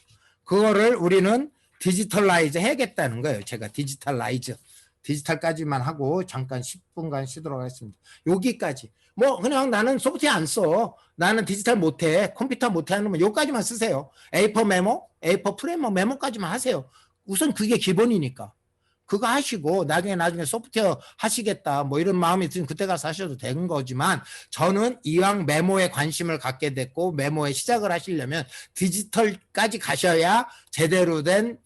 그거를 우리는 디지털라이즈 해야겠다는 거예요. 제가 디지털까지만 하고 잠깐 10분간 쉬도록 하겠습니다. 여기까지. 뭐 그냥 나는 소프트웨어 안 써. 나는 디지털 못해. 컴퓨터 못해 하면 여기까지만 쓰세요. A4 메모, A4 프레임워 메모까지만 하세요. 우선 그게 기본이니까. 그거 하시고 나중에 소프트웨어 하시겠다 뭐 이런 마음이 드시면 그때 가서 하셔도 되는 거지만 저는 이왕 메모에 관심을 갖게 됐고 메모에 시작을 하시려면 디지털까지 가셔야 제대로 된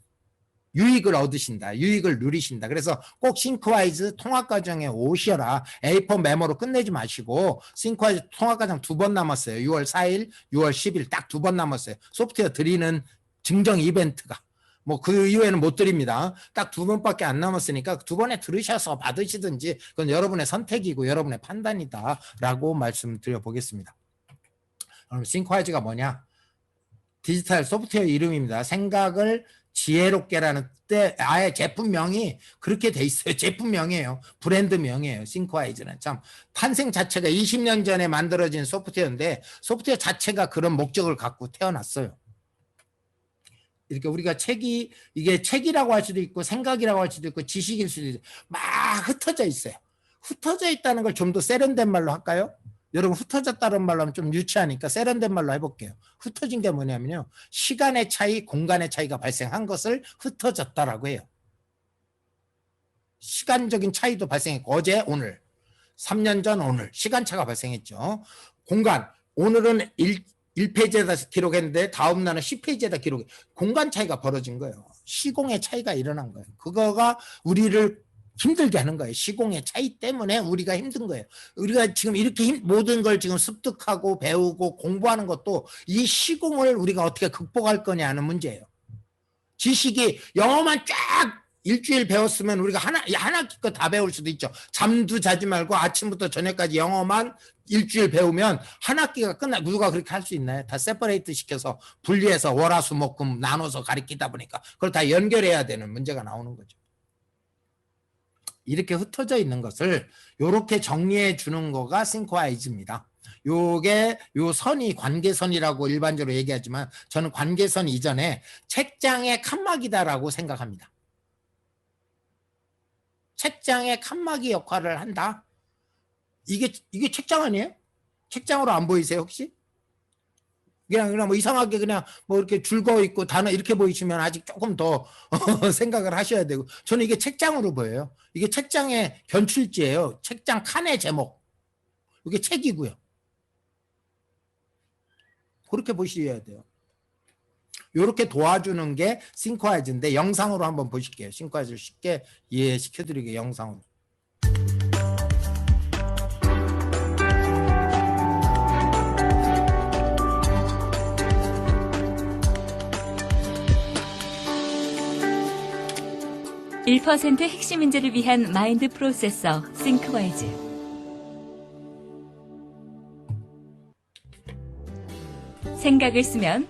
유익을 얻으신다. 유익을 누리신다. 그래서 꼭 싱크와이즈 통합과정에 오셔라. A4 메모로 끝내지 마시고 싱크와이즈 통합과정 2번 남았어요. 6월 4일, 6월 10일 딱 2번 남았어요. 소프트웨어 드리는 증정 이벤트가. 뭐 그 이후에는 못 드립니다. 딱 2번밖에 안 남았으니까 2번에 들으셔서 받으시든지 그건 여러분의 선택이고 여러분의 판단이다 라고 말씀드려 보겠습니다. 그럼 싱크와이즈가 뭐냐? 디지털 소프트웨어 이름입니다. 생각을 지혜롭게라는 때 아예 제품명이 그렇게 돼 있어요. 제품명이에요. 브랜드명이에요. 싱크와이즈는 참 탄생 자체가 20년 전에 만들어진 소프트웨어인데 소프트웨어 자체가 그런 목적을 갖고 태어났어요. 이렇게 우리가 이게 책이라고 할 수도 있고 생각이라고 할 수도 있고 지식일 수도 있고 막 흩어져 있어요. 흩어져 있다는 걸 좀 더 세련된 말로 할까요? 여러분 흩어졌다는 말로 하면 좀 유치하니까 세련된 말로 해볼게요. 흩어진 게 뭐냐면요. 시간의 차이, 공간의 차이가 발생한 것을 흩어졌다라고 해요. 시간적인 차이도 발생했고 어제, 오늘, 3년 전, 오늘 시간차가 발생했죠. 공간, 오늘은 1페이지에다 기록했는데 다음 날은 10페이지에다 기록해. 공간 차이가 벌어진 거예요. 시공의 차이가 일어난 거예요. 그거가 우리를 힘들게 하는 거예요. 시공의 차이 때문에 우리가 힘든 거예요. 우리가 지금 이렇게 모든 걸 지금 습득하고 배우고 공부하는 것도 이 시공을 우리가 어떻게 극복할 거냐는 문제예요. 지식이 영어만 쫙 일주일 배웠으면 우리가 한 학기 거 다 배울 수도 있죠. 잠도 자지 말고 아침부터 저녁까지 영어만 일주일 배우면 한 학기가 누가 그렇게 할 수 있나요? 다 세퍼레이트 시켜서 분리해서 월화수목금 나눠서 가르치다 보니까 그걸 다 연결해야 되는 문제가 나오는 거죠. 이렇게 흩어져 있는 것을 이렇게 정리해 주는 거가 싱크와이즈입니다. 요게 요 선이 관계선이라고 일반적으로 얘기하지만 저는 관계선 이전에 책장의 칸막이다라고 생각합니다. 책장의 칸막이 역할을 한다. 이게 책장 아니에요? 책장으로 안 보이세요 혹시? 그냥 뭐 이상하게 그냥 뭐 이렇게 줄거 있고 단어 이렇게 보이시면 아직 조금 더 생각을 하셔야 되고 저는 이게 책장으로 보여요. 이게 책장의 견출지예요. 책장 칸의 제목. 이게 책이고요. 그렇게 보셔야 돼요. 이렇게 도와주는 게 싱크와이즈인데 영상으로 한번 보실게요. 싱크와이즈를 쉽게 이해시켜드리게 영상으로. 1% 핵심 인재를 위한 마인드 프로세서 싱크와이즈. 생각을 쓰면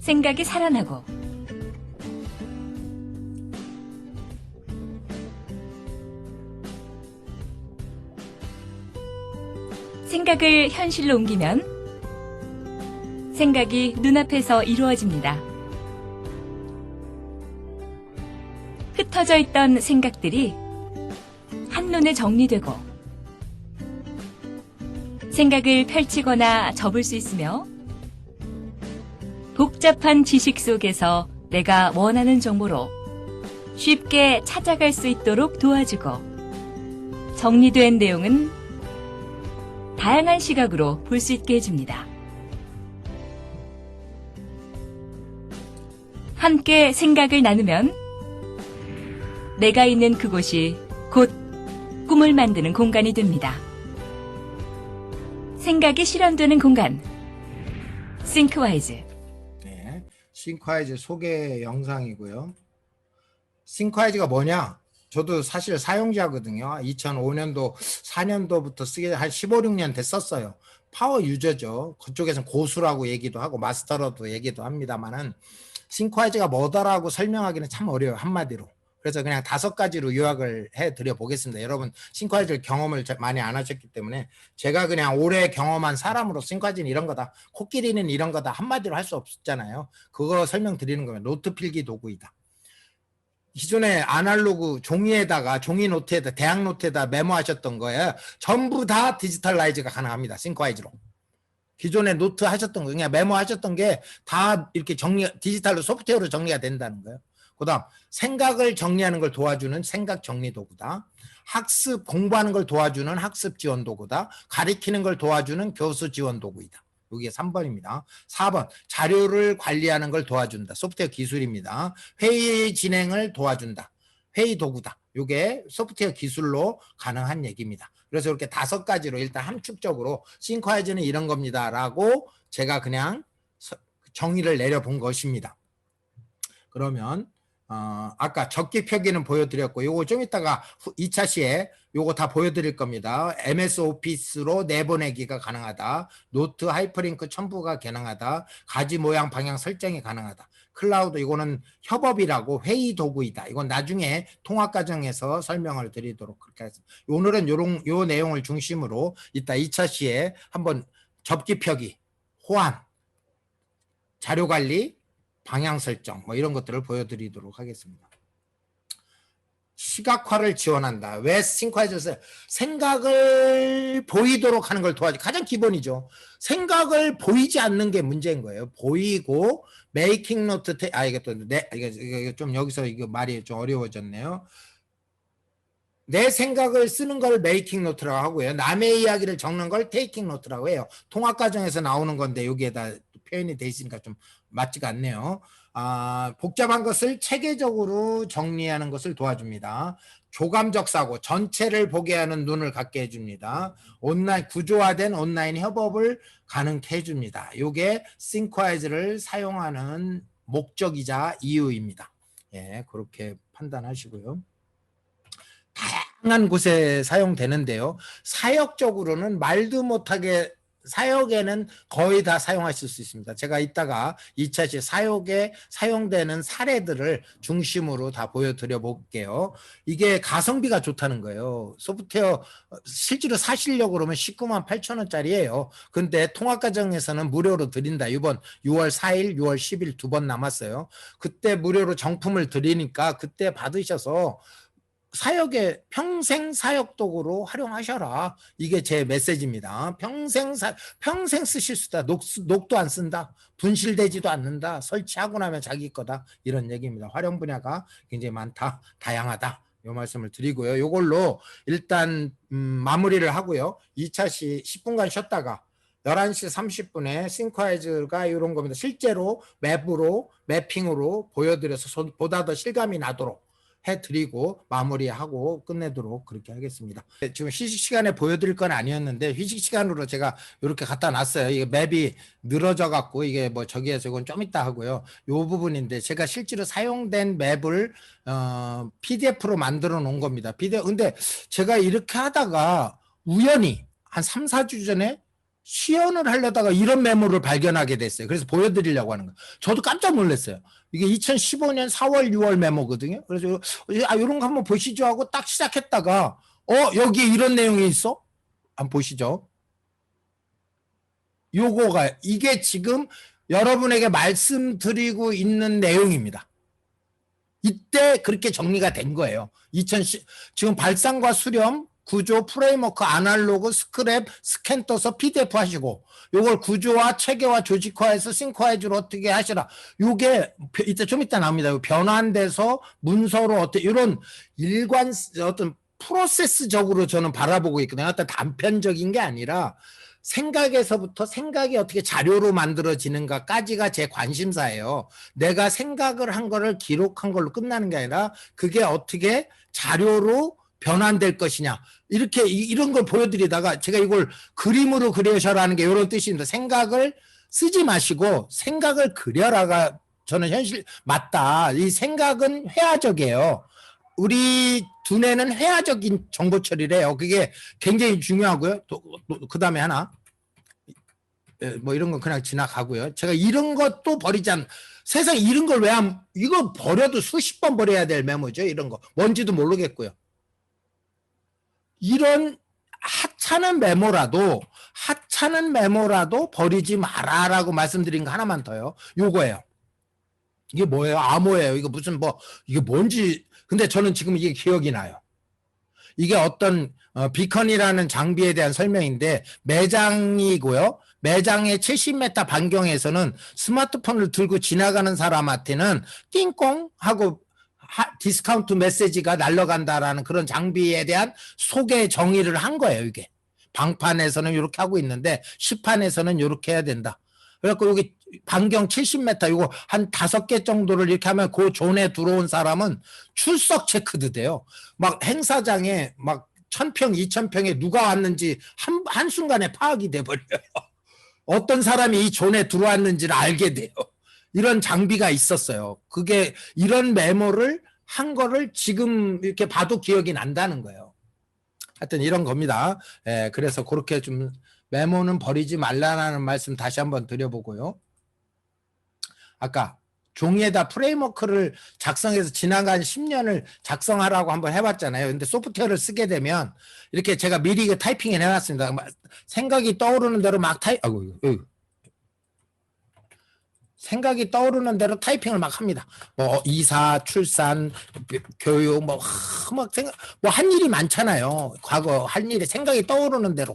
생각이 살아나고 생각을 현실로 옮기면 생각이 눈앞에서 이루어집니다. 흩어져 있던 생각들이 한눈에 정리되고 생각을 펼치거나 접을 수 있으며 복잡한 지식 속에서 내가 원하는 정보로 쉽게 찾아갈 수 있도록 도와주고 정리된 내용은 다양한 시각으로 볼 수 있게 해줍니다. 함께 생각을 나누면 내가 있는 그곳이 곧 꿈을 만드는 공간이 됩니다. 생각이 실현되는 공간, 싱크와이즈. 네, 싱크와이즈 소개 영상이고요. 싱크와이즈가 뭐냐? 저도 사실 사용자거든요. 2005년도, 4년도부터 쓰게 한 15, 16년 됐었어요. 파워 유저죠. 그쪽에서는 고수라고 얘기도 하고 마스터로도 얘기도 합니다만은 싱크와이즈가 뭐더라고 설명하기는 참 어려워요. 한마디로. 그래서 그냥 5가지로 요약을 해드려 보겠습니다. 여러분 싱크와이즈 경험을 많이 안 하셨기 때문에 제가 그냥 오래 경험한 사람으로 싱크와이즈는 이런 거다, 코끼리는 이런 거다 한마디로 할 수 없잖아요. 그거 설명드리는 거예요. 노트 필기 도구이다. 기존에 아날로그 종이에다가 종이 노트에다 대학 노트에다 메모하셨던 거에 전부 다 디지털라이즈가 가능합니다. 싱크와이즈로. 기존에 노트 하셨던 거 그냥 메모하셨던 게 다 이렇게 디지털로 소프트웨어로 정리가 된다는 거예요. 그다음 생각을 정리하는 걸 도와주는 생각 정리 도구다. 학습 공부하는 걸 도와주는 학습 지원 도구다. 가리키는 걸 도와주는 교수 지원 도구이다. 여기에 3번입니다. 4번 자료를 관리하는 걸 도와준다. 소프트웨어 기술입니다. 회의 진행을 도와준다. 회의 도구다. 이게 소프트웨어 기술로 가능한 얘기입니다. 그래서 이렇게 5가지로 일단 함축적으로 싱크와이즈는 이런 겁니다 라고 제가 그냥 정의를 내려본 것입니다. 그러면 아까 적기 표기는 보여드렸고 요거 좀 이따가 2차 시에 요거 다 보여드릴 겁니다. MS 오피스로 내보내기가 가능하다. 노트 하이퍼링크 첨부가 가능하다. 가지 모양 방향 설정이 가능하다. 클라우드 이거는 협업이라고 회의 도구이다. 이건 나중에 통합 과정에서 설명을 드리도록 그렇게 하겠습니다. 오늘은 요 내용을 중심으로 이따 2차 시에 한번 접기 표기, 호환, 자료 관리, 방향 설정 뭐 이런 것들을 보여드리도록 하겠습니다. 시각화를 지원한다. 왜 싱크와이즈에서 생각을 보이도록 하는 걸 도와줘. 가장 기본이죠. 생각을 보이지 않는 게 문제인 거예요. 보이고 메이킹 노트 이게 좀 여기서 이거 말이 좀 어려워졌네요. 내 생각을 쓰는 걸 메이킹 노트라고 하고요. 남의 이야기를 적는 걸 테이킹 노트라고 해요. 통합 과정에서 나오는 건데 여기에다 표현이 돼 있으니까 좀 맞지가 않네요. 복잡한 것을 체계적으로 정리하는 것을 도와줍니다. 조감적 사고, 전체를 보게 하는 눈을 갖게 해줍니다. 온라인 구조화된 온라인 협업을 가능케 해줍니다. 이게 싱크와이즈를 사용하는 목적이자 이유입니다. 예, 그렇게 판단하시고요. 다양한 곳에 사용되는데요. 사역적으로는 말도 못하게 사역에는 거의 다 사용하실 수 있습니다. 제가 이따가 2차 시 사역에 사용되는 사례들을 중심으로 다 보여드려 볼게요. 이게 가성비가 좋다는 거예요. 소프트웨어 실제로 사시려고 그러면 19만 8천 원짜리예요. 근데 통합 과정에서는 무료로 드린다. 이번 6월 4일, 6월 10일 2번 남았어요. 그때 무료로 정품을 드리니까 그때 받으셔서 사역에 평생 사역 도구로 활용하셔라. 이게 제 메시지입니다. 평생 쓰실 수 있다. 녹도 안 쓴다. 분실되지도 않는다. 설치하고 나면 자기 거다. 이런 얘기입니다. 활용 분야가 굉장히 많다. 다양하다. 이 말씀을 드리고요. 이걸로 일단 마무리를 하고요. 2차 시 10분간 쉬었다가 11시 30분에 싱크와이즈가 이런 겁니다. 실제로 매핑으로 보여드려서 보다 더 실감이 나도록 해드리고 마무리하고 끝내도록 그렇게 하겠습니다. 지금 휴식 시간에 보여드릴 건 아니었는데 휴식 시간으로 제가 이렇게 갖다 놨어요. 이게 맵이 늘어져 갖고 이게 뭐 저기에서 이건 좀 이따 하고요. 요 부분인데 제가 실제로 사용된 맵을 PDF로 만들어 놓은 겁니다. 근데 제가 이렇게 하다가 우연히 한 3, 4주 전에 시연을 하려다가 이런 메모를 발견하게 됐어요. 그래서 보여드리려고 하는 거예요. 저도 깜짝 놀랐어요. 이게 2015년 4월, 6월 메모거든요. 그래서 이런 거 한번 보시죠 하고 딱 시작했다가 여기에 이런 내용이 있어? 한번 보시죠. 이게 지금 여러분에게 말씀드리고 있는 내용입니다. 이때 그렇게 정리가 된 거예요. 지금 발상과 수렴, 구조, 프레임워크, 아날로그, 스크랩, 스캔 떠서 PDF 하시고 요걸 구조화, 체계화, 조직화해서 싱크와이즈로 어떻게 하시라. 요게 좀 이따 나옵니다. 변환돼서 문서로 이런 어떤 프로세스적으로 저는 바라보고 있거든요. 어떤 단편적인 게 아니라 생각에서부터 생각이 어떻게 자료로 만들어지는가까지가 제 관심사예요. 내가 생각을 한 거를 기록한 걸로 끝나는 게 아니라 그게 어떻게 자료로 변환될 것이냐. 이런 걸 보여드리다가 제가 이걸 그림으로 그려셔라는 게 이런 뜻입니다. 생각을 쓰지 마시고 생각을 그려라가 저는 현실 맞다. 이 생각은 회화적이에요. 우리 두뇌는 회화적인 정보 처리래요. 그게 굉장히 중요하고요. 그 다음에 하나. 뭐 이런 건 그냥 지나가고요. 제가 이런 것도 버리지 않, 세상에 이런 걸 왜 이거 버려도 수십 번 버려야 될 메모죠. 이런 거. 뭔지도 모르겠고요. 이런 하찮은 메모라도 버리지 마라라고 말씀드린 거 하나만 더요. 요거예요. 이게 뭐예요? 암호예요. 이거 무슨 이게 뭔지. 근데 저는 지금 이게 기억이 나요. 이게 어떤 비컨이라는 장비에 대한 설명인데 매장이고요. 매장의 70m 반경에서는 스마트폰을 들고 지나가는 사람한테는 띵꽁 하고 디스카운트 메시지가 날아간다라는 그런 장비에 대한 소개 정의를 한 거예요. 이게 방판에서는 이렇게 하고 있는데 시판에서는 이렇게 해야 된다. 그래갖고 여기 반경 70m 이거 한 5개 정도를 이렇게 하면 그 존에 들어온 사람은 출석 체크도 돼요. 막 행사장에 막 1000평, 2000평에 누가 왔는지 한순간에 파악이 돼버려요. 어떤 사람이 이 존에 들어왔는지를 알게 돼요. 이런 장비가 있었어요. 그게 이런 메모를 한 거를 지금 이렇게 봐도 기억이 난다는 거예요. 하여튼 이런 겁니다. 그래서 그렇게 좀 메모는 버리지 말라는 말씀 다시 한번 드려보고요. 아까 종이에다 프레임워크를 작성해서 지나간 10년을 작성하라고 한번 해봤잖아요. 근데 소프트웨어를 쓰게 되면 이렇게 제가 미리 타이핑을 해놨습니다. 생각이 떠오르는 대로 막 생각이 떠오르는 대로 타이핑을 막 합니다. 이사, 출산, 교육, 한 일이 많잖아요. 과거 한 일이 생각이 떠오르는 대로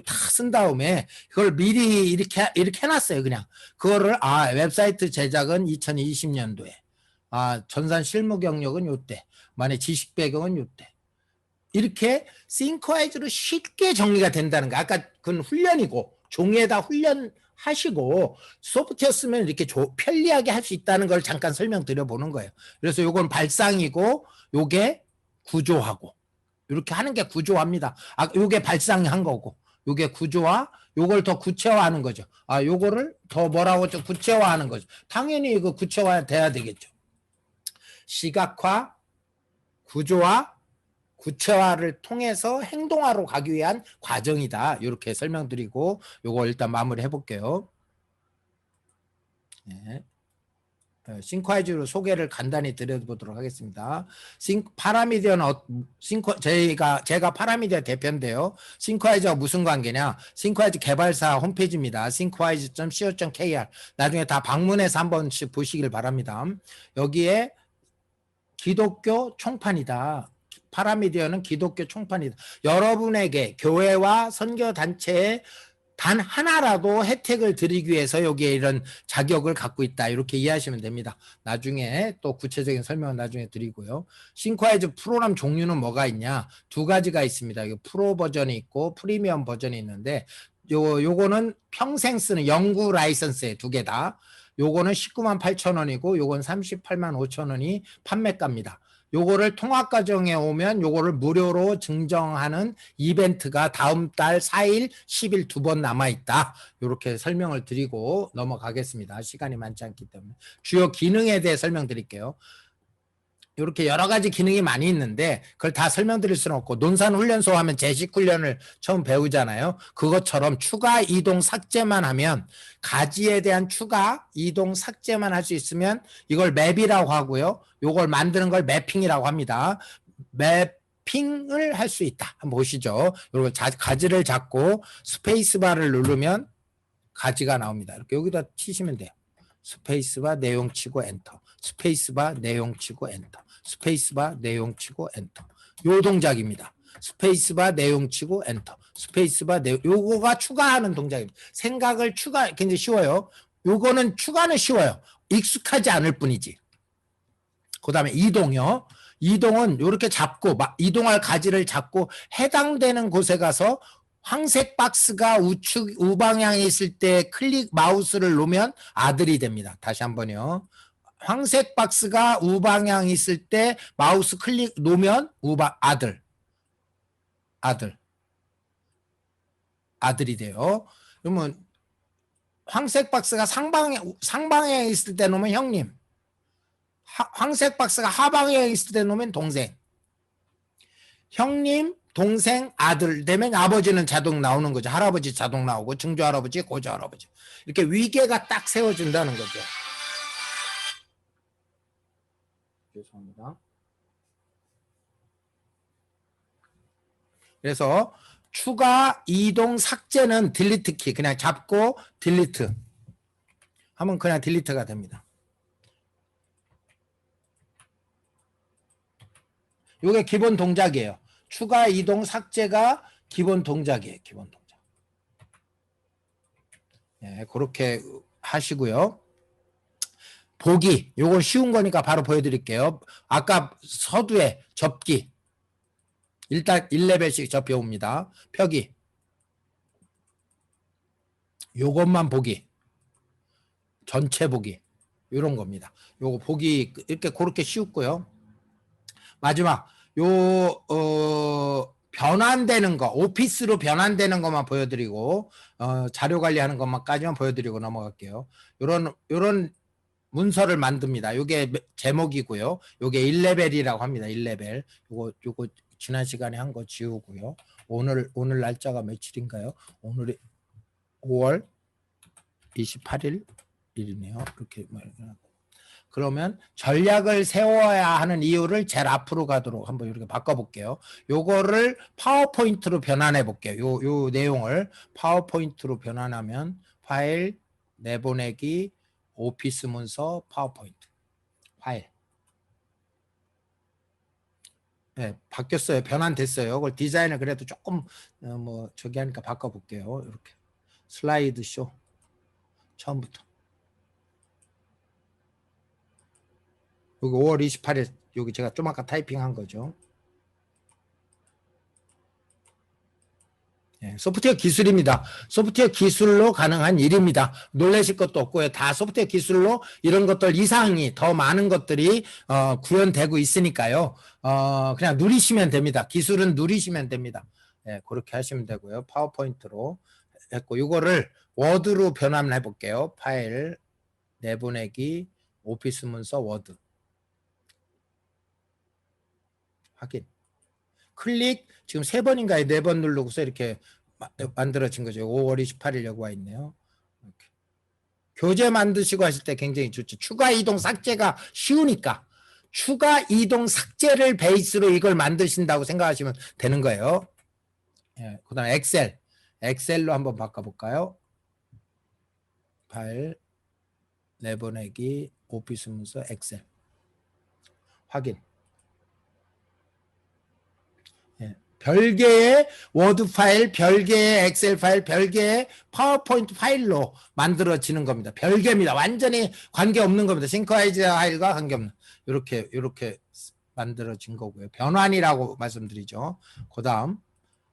다 쓴 다음에 그걸 미리 이렇게 해놨어요. 그냥 그거를 웹사이트 제작은 2020년도에 전산 실무 경력은 요때, 만약 지식 배경은 요때. 이렇게 싱크와이즈로 쉽게 정리가 된다는 거. 아까 그건 훈련이고 종이에다 훈련하시고 소프트웨어 쓰면 이렇게 편리하게 할 수 있다는 걸 잠깐 설명드려 보는 거예요. 그래서 요건 발상이고 요게 구조하고 이렇게 하는 게 구조화입니다. 요게 발상한 거고 요게 구조화, 요걸 더 구체화하는 거죠. 요거를 더 뭐라고 좀 구체화하는 거죠. 당연히 이거 구체화 돼야 되겠죠. 시각화, 구조화, 구체화를 통해서 행동화로 가기 위한 과정이다. 이렇게 설명드리고 요거 일단 마무리 해볼게요. 네. 싱크와이즈로 소개를 간단히 드려보도록 하겠습니다. 파라미디어는 제가 파라미디어 대표인데요. 싱크와이즈와 무슨 관계냐? 싱크와이즈 개발사 홈페이지입니다. synchwise.co.kr 나중에 다 방문해서 한 번씩 보시길 바랍니다. 여기에 기독교 총판이다. 파라미디어는 기독교 총판이다. 여러분에게 교회와 선교단체에 단 하나라도 혜택을 드리기 위해서 여기에 이런 자격을 갖고 있다. 이렇게 이해하시면 됩니다. 나중에 또 구체적인 설명은 나중에 드리고요. 싱크와이즈 프로그램 종류는 뭐가 있냐? 2가지가 있습니다. 프로 버전이 있고 프리미엄 버전이 있는데 요거는 평생 쓰는 영구 라이선스에 2개 다. 요거는 198,000원이고 요건 385,000원이 판매가입니다. 요거를 통합 과정에 오면 요거를 무료로 증정하는 이벤트가 다음 달 4일, 10일 2번 남아있다. 이렇게 설명을 드리고 넘어가겠습니다. 시간이 많지 않기 때문에. 주요 기능에 대해 설명드릴게요. 이렇게 여러 가지 기능이 많이 있는데 그걸 다 설명드릴 수는 없고 논산훈련소 하면 제식훈련을 처음 배우잖아요. 그것처럼 추가, 이동, 삭제만 하면 가지에 대한 추가, 이동, 삭제만 할 수 있으면 이걸 맵이라고 하고요. 이걸 만드는 걸 매핑이라고 합니다. 매핑을 할 수 있다. 한번 보시죠. 그리고 가지를 잡고 스페이스바를 누르면 가지가 나옵니다. 이렇게 여기다 치시면 돼요. 스페이스바 내용 치고 엔터. 스페이스바 내용 치고 엔터. 스페이스바 내용 치고 엔터. 요 동작입니다. 스페이스바 내용 치고 엔터. 스페이스바 내용, 요거가 추가하는 동작입니다. 생각을 굉장히 쉬워요. 요거는 추가는 쉬워요. 익숙하지 않을 뿐이지. 그 다음에 이동요. 이동은 요렇게 잡고 이동할 가지를 잡고 해당되는 곳에 가서 황색 박스가 우방향에 있을 때 마우스를 놓으면 아들이 됩니다. 다시 한번요. 황색 박스가 우방향에 있을 때 마우스 놓으면 아들이 돼요. 그러면 황색 박스가 상방향에 있을 때 놓으면 형님, 황색 박스가 하방향에 있을 때 놓으면 동생, 형님, 동생, 아들 되면 아버지는 자동 나오는 거죠. 할아버지 자동 나오고 증조 할아버지, 고조 할아버지 이렇게 위계가 딱 세워진다는 거죠. 죄송합니다. 그래서 추가, 이동, 삭제는 딜리트 키 그냥 잡고 딜리트 하면 그냥 딜리트가 됩니다. 이게 기본 동작이에요. 추가, 이동, 삭제가 기본 동작이에요. 기본 동작. 네, 그렇게 하시고요. 보기, 요거 쉬운 거니까 바로 보여드릴게요. 아까 서두에 접기. 일단 1레벨씩 접해옵니다. 펴기. 요것만 보기. 전체 보기. 요런 겁니다. 요거 보기 이렇게 그렇게 쉬웠고요. 마지막 변환되는 거, 오피스로 변환되는 것만 보여드리고 자료 관리하는 것만까지만 보여드리고 넘어갈게요. 요런 문서를 만듭니다. 요게 제목이고요. 요게 1레벨이라고 합니다. 1레벨. 요거 지난 시간에 한 거 지우고요. 오늘 날짜가 며칠인가요? 오늘이 5월 28일 일이네요. 이렇게 그러면 전략을 세워야 하는 이유를 제일 앞으로 가도록 한번 이렇게 바꿔볼게요. 요거를 파워포인트로 변환해 볼게요. 요 내용을 파워포인트로 변환하면 파일, 내보내기, 오피스 문서, 파워포인트, 파일. 네, 바뀌었어요. 변환됐어요. 그걸 디자인을 그래도 조금 저기 하니까 바꿔볼게요. 이렇게 슬라이드 쇼 처음부터. 여기 5월 28일 여기 제가 좀 아까 타이핑한 거죠. 네, 소프트웨어 기술입니다. 소프트웨어 기술로 가능한 일입니다. 놀라실 것도 없고요. 다 소프트웨어 기술로 이런 것들 이상이 더 많은 것들이 구현되고 있으니까요. 그냥 누리시면 됩니다. 기술은 누리시면 됩니다. 네, 그렇게 하시면 되고요. 파워포인트로 했고 이거를 워드로 변환해 볼게요. 파일, 내보내기, 오피스 문서, 워드. 확인. 클릭 지금 3번인가요? 4번 누르고서 이렇게 만들어진 거죠. 5월 28일 여기 와 있네요. 이렇게. 교재 만드시고 하실 때 굉장히 좋죠. 추가, 이동, 삭제가 쉬우니까 추가, 이동, 삭제를 베이스로 이걸 만드신다고 생각하시면 되는 거예요. 예, 그 다음에 엑셀로 한번 바꿔볼까요? 파일, 내보내기, 오피스 문서, 엑셀. 확인. 별개의 워드 파일, 별개의 엑셀 파일, 별개의 파워포인트 파일로 만들어지는 겁니다. 별개입니다. 완전히 관계없는 겁니다. 싱크와이즈 파일과 관계없는. 이렇게 만들어진 거고요. 변환이라고 말씀드리죠. 그 다음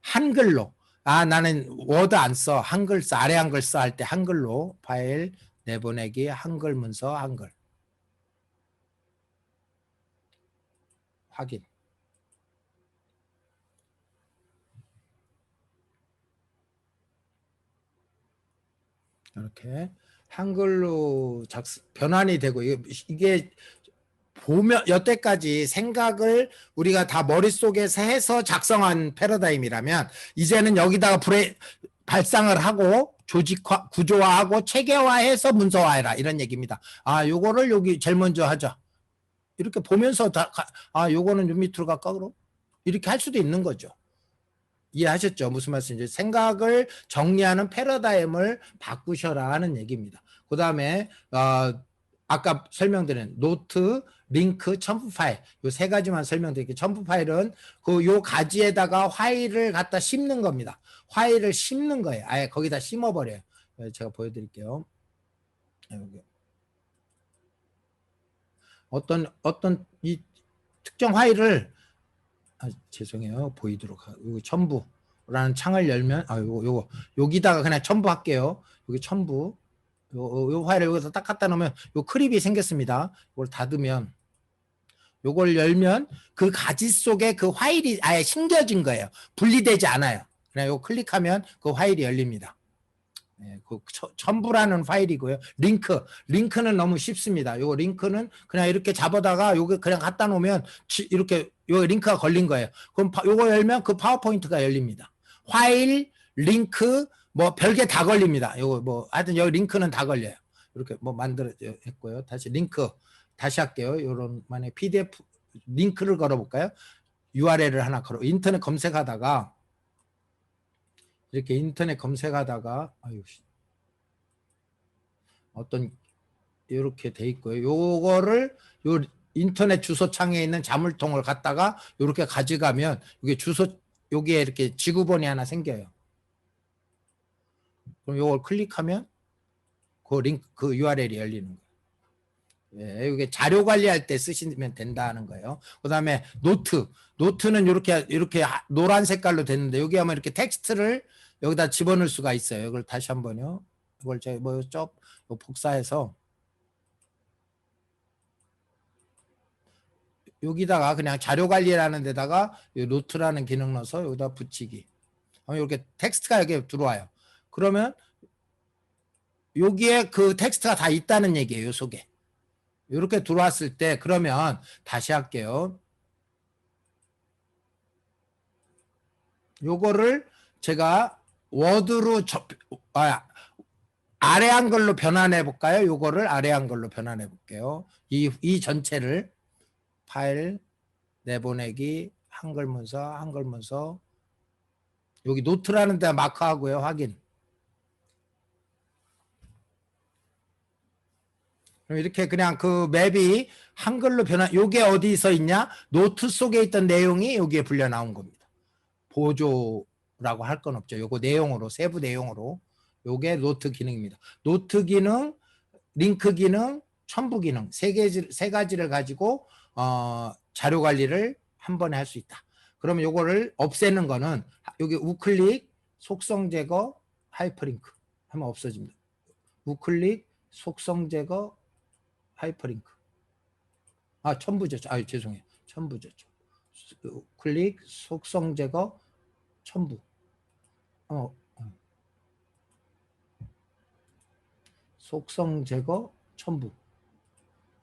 한글로. 나는 워드 안 써. 한글 써. 아래 한글 써 할 때 한글로 파일, 내보내기, 한글 문서, 한글. 확인. 이렇게 한글로 변환이 되고 이게 보면 여태까지 생각을 우리가 다 머릿속에서 해서 작성한 패러다임이라면 이제는 여기다가 발상을 하고 조직화, 구조화하고 체계화해서 문서화해라 이런 얘기입니다. 요거를 여기 제일 먼저 하자. 이렇게 보면서 요거는 요 밑으로 갈까 그럼? 이렇게 할 수도 있는 거죠. 이해하셨죠? 무슨 말씀인지. 생각을 정리하는 패러다임을 바꾸셔라 하는 얘기입니다. 그 다음에 아까 설명드린 노트, 링크, 첨부 파일 요 3가지만 설명드릴게요. 첨부 파일은 요 가지에다가 파일을 갖다 심는 겁니다. 파일을 심는 거예요. 아예 거기다 심어버려요. 제가 보여드릴게요. 여기. 어떤 이 특정 파일을 죄송해요. 보이도록 여기 첨부라는 창을 열면 요거 여기다가 그냥 첨부할게요. 여기 첨부 요 파일을 여기서 딱 갖다 놓으면 요 크립이 생겼습니다. 이걸 닫으면 요걸 열면 그 가지 속에 그 파일이 아예 심겨진 거예요. 분리되지 않아요. 그냥 요 클릭하면 그 파일이 열립니다. 첨부라는 파일이고요. 링크는 너무 쉽습니다. 요 링크는 그냥 이렇게 잡아다가 요게 그냥 갖다 놓으면 이렇게 요 링크가 걸린 거예요. 그럼 요거 열면 그 파워포인트가 열립니다. 파일, 링크 뭐 별게 다 걸립니다. 요거 뭐 하여튼 여기 링크는 다 걸려요. 이렇게 뭐 만들어 했고요. 다시 링크 다시 할게요. 요런 만에 PDF 링크를 걸어 볼까요? URL을 하나 걸어 인터넷 검색하다가 이렇게 인터넷 검색하다가 어떤 이렇게 돼 있고요. 요거를 요 인터넷 주소창에 있는 자물통을 갖다가 이렇게 가져가면 이게 여기에 이렇게 지구본이 하나 생겨요. 그럼 요걸 클릭하면 그 URL이 열리는 거예요. 예, 이게 자료 관리할 때 쓰시면 된다는 거예요. 그다음에 노트는 이렇게 노란 색깔로 됐는데 여기 하면 이렇게 텍스트를 여기다 집어넣을 수가 있어요. 이걸 다시 한번요. 이걸 제가 복사해서 여기다가 그냥 자료 관리라는 데다가 이 노트라는 기능 넣어서 여기다 붙이기. 이렇게 텍스트가 여기 들어와요. 그러면 여기에 그 텍스트가 다 있다는 얘기예요. 속에. 이렇게 들어왔을 때 그러면 다시 할게요. 요거를 제가 워드로 아래 한글로 변환해 볼까요? 요거를 아래 한글로 변환해 볼게요. 이 전체를 파일 내보내기 한글 문서 여기 노트라는 데 마크하고요. 확인. 그럼 이렇게 그냥 그 맵이 한글로 요게 어디서 있냐? 노트 속에 있던 내용이 여기에 불려 나온 겁니다. 보조라고 할 건 없죠. 요거 내용으로 세부 내용으로 요게 노트 기능입니다. 노트 기능, 링크 기능, 첨부 기능 세 가지를 가지고 자료 관리를 한 번에 할 수 있다. 그러면 요거를 없애는 거는 여기 우클릭 속성 제거 하이퍼링크 하면 없어집니다. 우클릭 속성 제거 하이퍼링크. 첨부죠. 죄송해요. 첨부죠. 클릭 속성 제거 첨부. 속성 제거 첨부.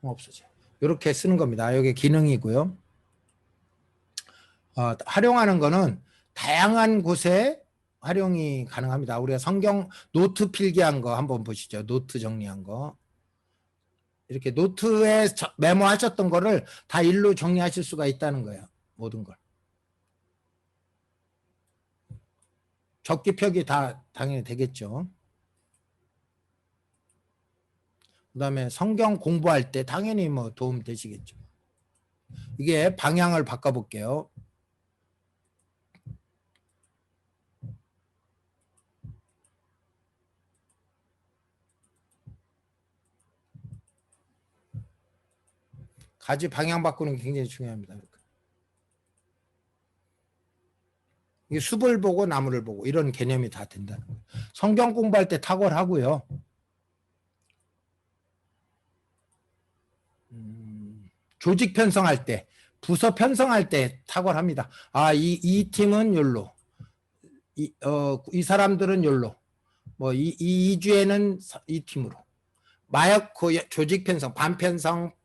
없어져요. 이렇게 쓰는 겁니다. 이게 기능이고요. 활용하는 거는 다양한 곳에 활용이 가능합니다. 우리가 성경 노트 필기한 거 한번 보시죠. 노트 정리한 거. 이렇게 노트에 메모하셨던 거를 다 일로 정리하실 수가 있다는 거예요. 모든 걸. 적기 펴기 다 당연히 되겠죠. 그 다음에 성경 공부할 때 당연히 뭐 도움 되시겠죠. 이게 방향을 바꿔볼게요. 가지 방향 바꾸는 게 굉장히 중요합니다. 이게 숲을 보고 나무를 보고 이런 개념이 다 된다는 거예요. 성경 공부할 때 탁월하고요. 조직 편성할 때, 부서 편성할 때 탁월합니다. 이 팀은 욜로, 이 사람들은 욜로, 뭐 이 주에는 이 팀으로. 마약 조직 편성, 반 편성,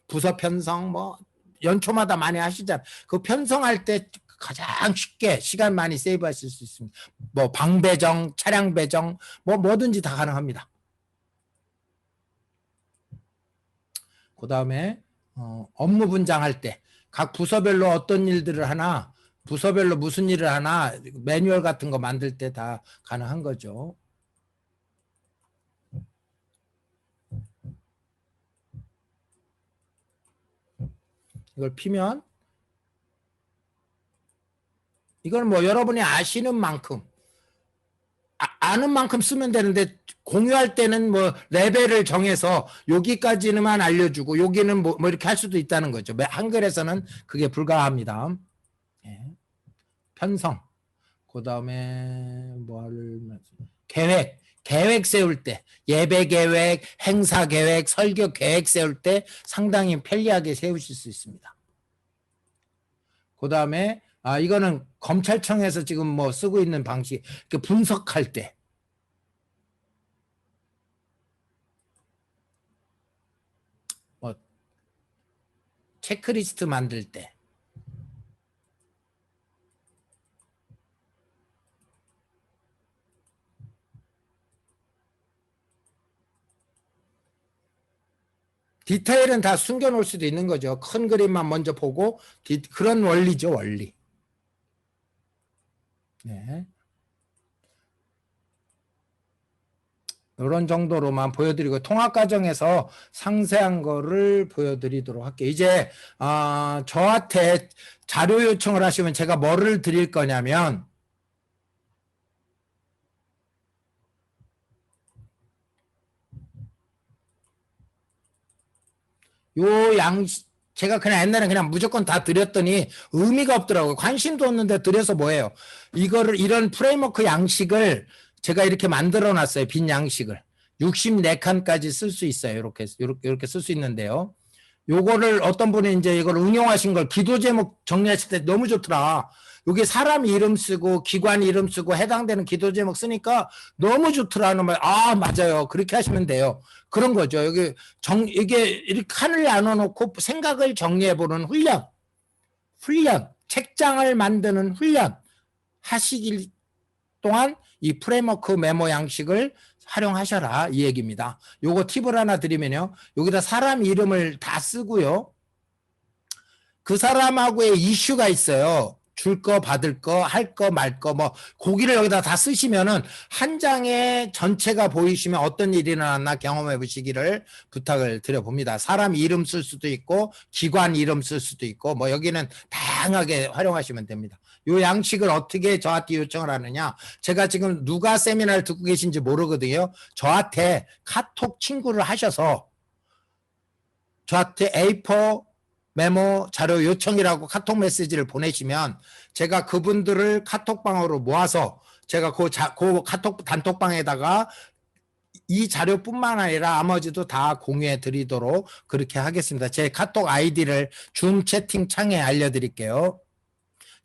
부서 편성 뭐 연초마다 많이 하시잖아요. 그 편성할 때 가장 쉽게 시간 많이 세이브하실 수 있습니다. 뭐 방 배정, 차량 배정 뭐 뭐든지 다 가능합니다. 그 다음에 업무 분장할 때 각 부서별로 어떤 일들을 하나, 부서별로 무슨 일을 하나 매뉴얼 같은 거 만들 때 다 가능한 거죠. 이걸 피면 이건 뭐 여러분이 아시는 만큼 아는 만큼 쓰면 되는데 공유할 때는 뭐 레벨을 정해서 여기까지만 알려주고 여기는 뭐 이렇게 할 수도 있다는 거죠. 한글에서는 그게 불가합니다. 예. 편성 그 다음에 계획 세울 때 예배 계획, 행사 계획, 설교 계획 세울 때 상당히 편리하게 세우실 수 있습니다. 그 다음에 이거는 검찰청에서 지금 뭐 쓰고 있는 방식, 분석할 때 체크리스트 만들 때. 디테일은 다 숨겨놓을 수도 있는 거죠. 큰 그림만 먼저 보고 그런 원리죠, 원리. 네. 이런 정도로만 보여드리고 통합 과정에서 상세한 거를 보여드리도록 할게요. 이제 저한테 자료 요청을 하시면 제가 뭐를 드릴 거냐면 요 양식 제가 그냥 옛날에 그냥 무조건 다 드렸더니 의미가 없더라고요. 관심도 없는데 드려서 뭐예요? 이거를 이런 프레임워크 양식을 제가 이렇게 만들어 놨어요. 빈 양식을. 64칸까지 쓸 수 있어요. 이렇게 쓸 수 있는데요. 요거를 어떤 분이 이제 이걸 응용하신 걸 기도 제목 정리하실 때 너무 좋더라. 여기 사람 이름 쓰고 기관 이름 쓰고 해당되는 기도 제목 쓰니까 너무 좋더라는 말. 아, 맞아요. 그렇게 하시면 돼요. 그런 거죠. 이게 이렇게 칸을 나눠놓고 생각을 정리해보는 훈련, 책장을 만드는 훈련 하시길 동안 이 프레임워크 메모 양식을 활용하셔라 이 얘기입니다. 요거 팁을 하나 드리면요. 여기다 사람 이름을 다 쓰고요. 그 사람하고의 이슈가 있어요. 줄 거, 받을 거, 할 거, 말 거, 뭐 고기를 여기다 다 쓰시면은 한 장에 전체가 보이시면 어떤 일이 일어났나 경험해 보시기를 부탁을 드려봅니다. 사람 이름 쓸 수도 있고 기관 이름 쓸 수도 있고 뭐 여기는 다양하게 활용하시면 됩니다. 요 양식을 어떻게 저한테 요청을 하느냐. 제가 지금 누가 세미나를 듣고 계신지 모르거든요. 저한테 카톡 친구를 하셔서 저한테 A4 메모 자료 요청이라고 카톡 메시지를 보내시면 제가 그분들을 카톡방으로 모아서 제가 그 카톡 단톡방에다가 이 자료뿐만 아니라 나머지도 다 공유해 드리도록 그렇게 하겠습니다. 제 카톡 아이디를 줌 채팅창에 알려드릴게요.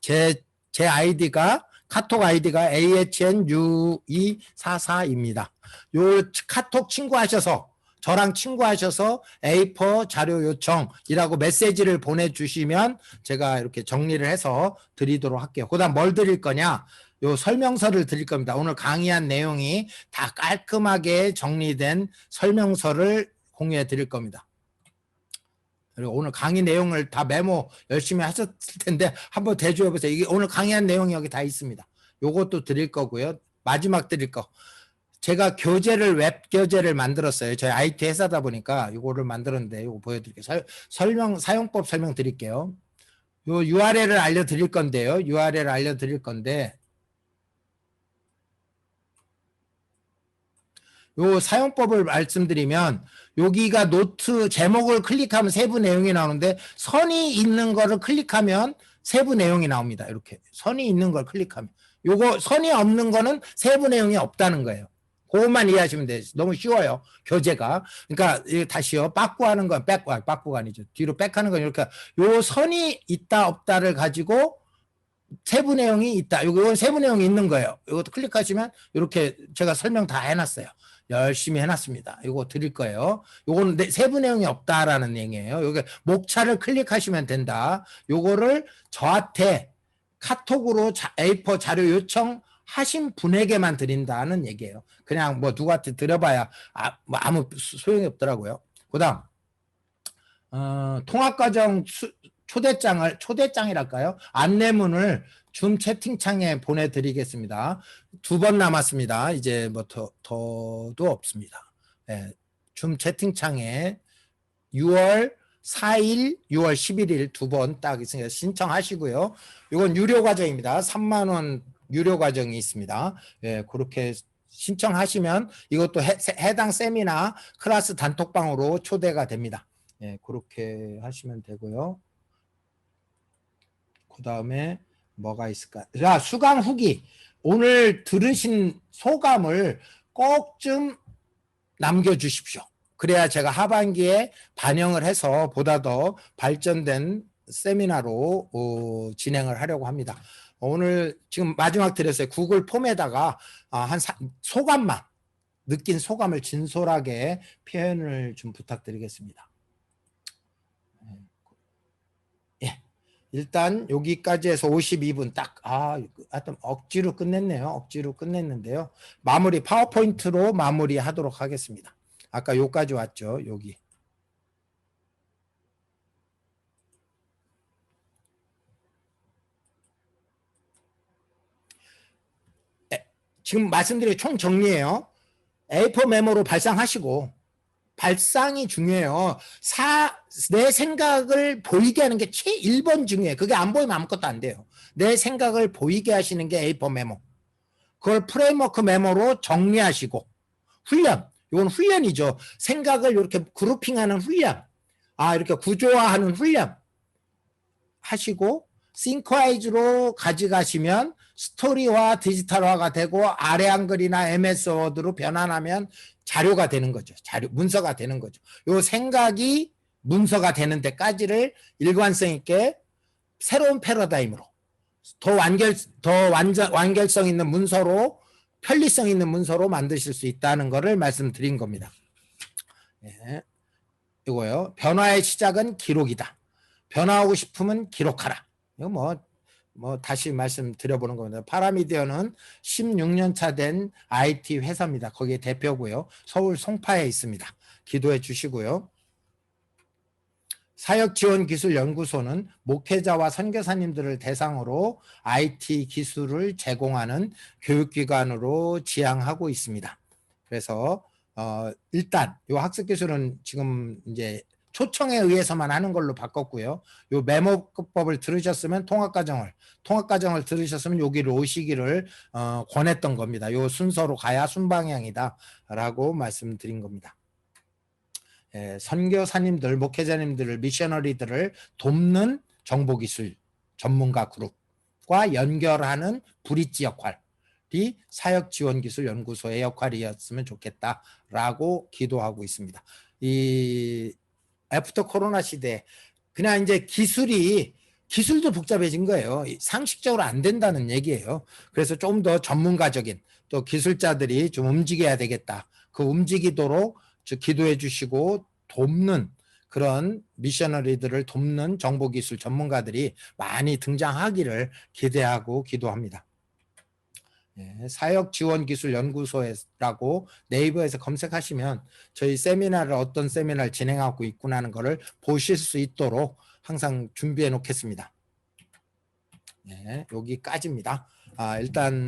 제 아이디가 카톡 아이디가 AHNU244입니다. 요 카톡 친구하셔서 저랑 친구하셔서 A4 자료 요청이라고 메시지를 보내주시면 제가 이렇게 정리를 해서 드리도록 할게요. 그 다음 뭘 드릴 거냐? 요 설명서를 드릴 겁니다. 오늘 강의한 내용이 다 깔끔하게 정리된 설명서를 공유해 드릴 겁니다. 그리고 오늘 강의 내용을 다 메모 열심히 하셨을 텐데 한번 대조해 보세요. 이게 오늘 강의한 내용이 여기 다 있습니다. 요것도 드릴 거고요. 마지막 드릴 거. 제가 웹 교재를 만들었어요. 저희 IT 회사다 보니까 이거를 만들었는데 이거 보여드릴게요. 사용법 설명 드릴게요. 요 URL을 알려드릴 건데요. URL을 알려드릴 건데 요 사용법을 말씀드리면 여기가 노트 제목을 클릭하면 세부 내용이 나오는데 선이 있는 거를 클릭하면 세부 내용이 나옵니다. 이렇게 선이 있는 걸 클릭하면 요거 선이 없는 거는 세부 내용이 없다는 거예요. 그것만 이해하시면 돼요. 너무 쉬워요. 교재가. 그러니까 다시요. 빠꾸하는 건 빠꾸가 아니죠. 뒤로 백하는 건 이렇게 요 선이 있다 없다를 가지고 세부 내용이 있다. 이건 세부 내용이 있는 거예요. 이것도 클릭하시면 이렇게 제가 설명 다 해놨어요. 열심히 해놨습니다. 이거 드릴 거예요. 요거는 세부 내용이 없다라는 얘기예요. 여기 목차를 클릭하시면 된다. 요거를 저한테 카톡으로 A4 자료 요청 하신 분에게만 드린다는 얘기예요. 그냥 뭐 누구한테 드려봐야 아무 소용이 없더라고요. 그 다음 통합과정 초대장이랄까요? 안내문을 줌 채팅창에 보내드리겠습니다. 2번 남았습니다. 이제 뭐 더도 없습니다. 네, 줌 채팅창에 6월 4일, 6월 11일 2번 딱 있으니까 신청하시고요. 이건 유료 과정입니다. 3만 원 유료 과정이 있습니다. 예, 그렇게 신청하시면 이것도 해당 세미나 클래스 단톡방으로 초대가 됩니다. 예, 그렇게 하시면 되고요. 그 다음에 뭐가 있을까? 자, 수강 후기. 오늘 들으신 소감을 꼭 좀 남겨주십시오. 그래야 제가 하반기에 반영을 해서 보다 더 발전된 세미나로 진행을 하려고 합니다. 오늘 지금 마지막 드렸어요. 구글 폼에다가 소감만 느낀 소감을 진솔하게 표현을 좀 부탁드리겠습니다. 일단 여기까지 해서 52분 딱, 하여튼 억지로 끝냈네요. 억지로 끝냈는데요. 마무리, 파워포인트로 마무리 하도록 하겠습니다. 아까 요까지 왔죠. 여기. 지금 말씀드린 총 정리예요. A4 메모로 발상하시고, 발상이 중요해요. 내 생각을 보이게 하는 게 최 1번 중요해요. 그게 안 보이면 아무것도 안 돼요. 내 생각을 보이게 하시는 게 A4 메모. 그걸 프레임워크 메모로 정리하시고, 훈련. 이건 훈련이죠. 생각을 이렇게 그룹핑하는 훈련. 이렇게 구조화하는 훈련. 하시고, 싱크와이즈로 가져가시면 스토리화 디지털화가 되고 아래 한글이나 MS 워드로 변환하면 자료가 되는 거죠. 문서가 되는 거죠. 요 생각이 문서가 되는 데까지를 일관성 있게 새로운 패러다임으로 더 완결성 있는 문서로, 편리성 있는 문서로 만드실 수 있다는 것을 말씀드린 겁니다. 예. 이거요. 변화의 시작은 기록이다. 변화하고 싶으면 기록하라. 이거 다시 말씀드려보는 겁니다. 파라미디어는 16년 차 된 IT 회사입니다. 거기에 대표고요. 서울 송파에 있습니다. 기도해 주시고요. 사역지원기술연구소는 목회자와 선교사님들을 대상으로 IT 기술을 제공하는 교육기관으로 지향하고 있습니다. 그래서 일단 이 학습기술은 지금 이제 초청에 의해서만 하는 걸로 바꿨고요. 요 메모법을 들으셨으면 통합과정을 들으셨으면 여기로 오시기를 권했던 겁니다. 요 순서로 가야 순방향이다라고 말씀드린 겁니다. 선교사님들, 목회자님들을, 미셔너리들을 돕는 정보기술 전문가 그룹과 연결하는 브릿지 역할이 사역지원기술연구소의 역할이었으면 좋겠다라고 기도하고 있습니다. 이 애프터 코로나 시대 그냥 이제 기술도 복잡해진 거예요. 상식적으로 안 된다는 얘기예요. 그래서 좀 더 전문가적인 또 기술자들이 좀 움직여야 되겠다. 그 움직이도록 기도해 주시고 돕는 그런 미셔너리들을 돕는 정보기술 전문가들이 많이 등장하기를 기대하고 기도합니다. 사역지원기술연구소라고 네이버에서 검색하시면 저희 세미나를 어떤 세미나를 진행하고 있구나 하는 것을 보실 수 있도록 항상 준비해 놓겠습니다. 여기까지입니다. 일단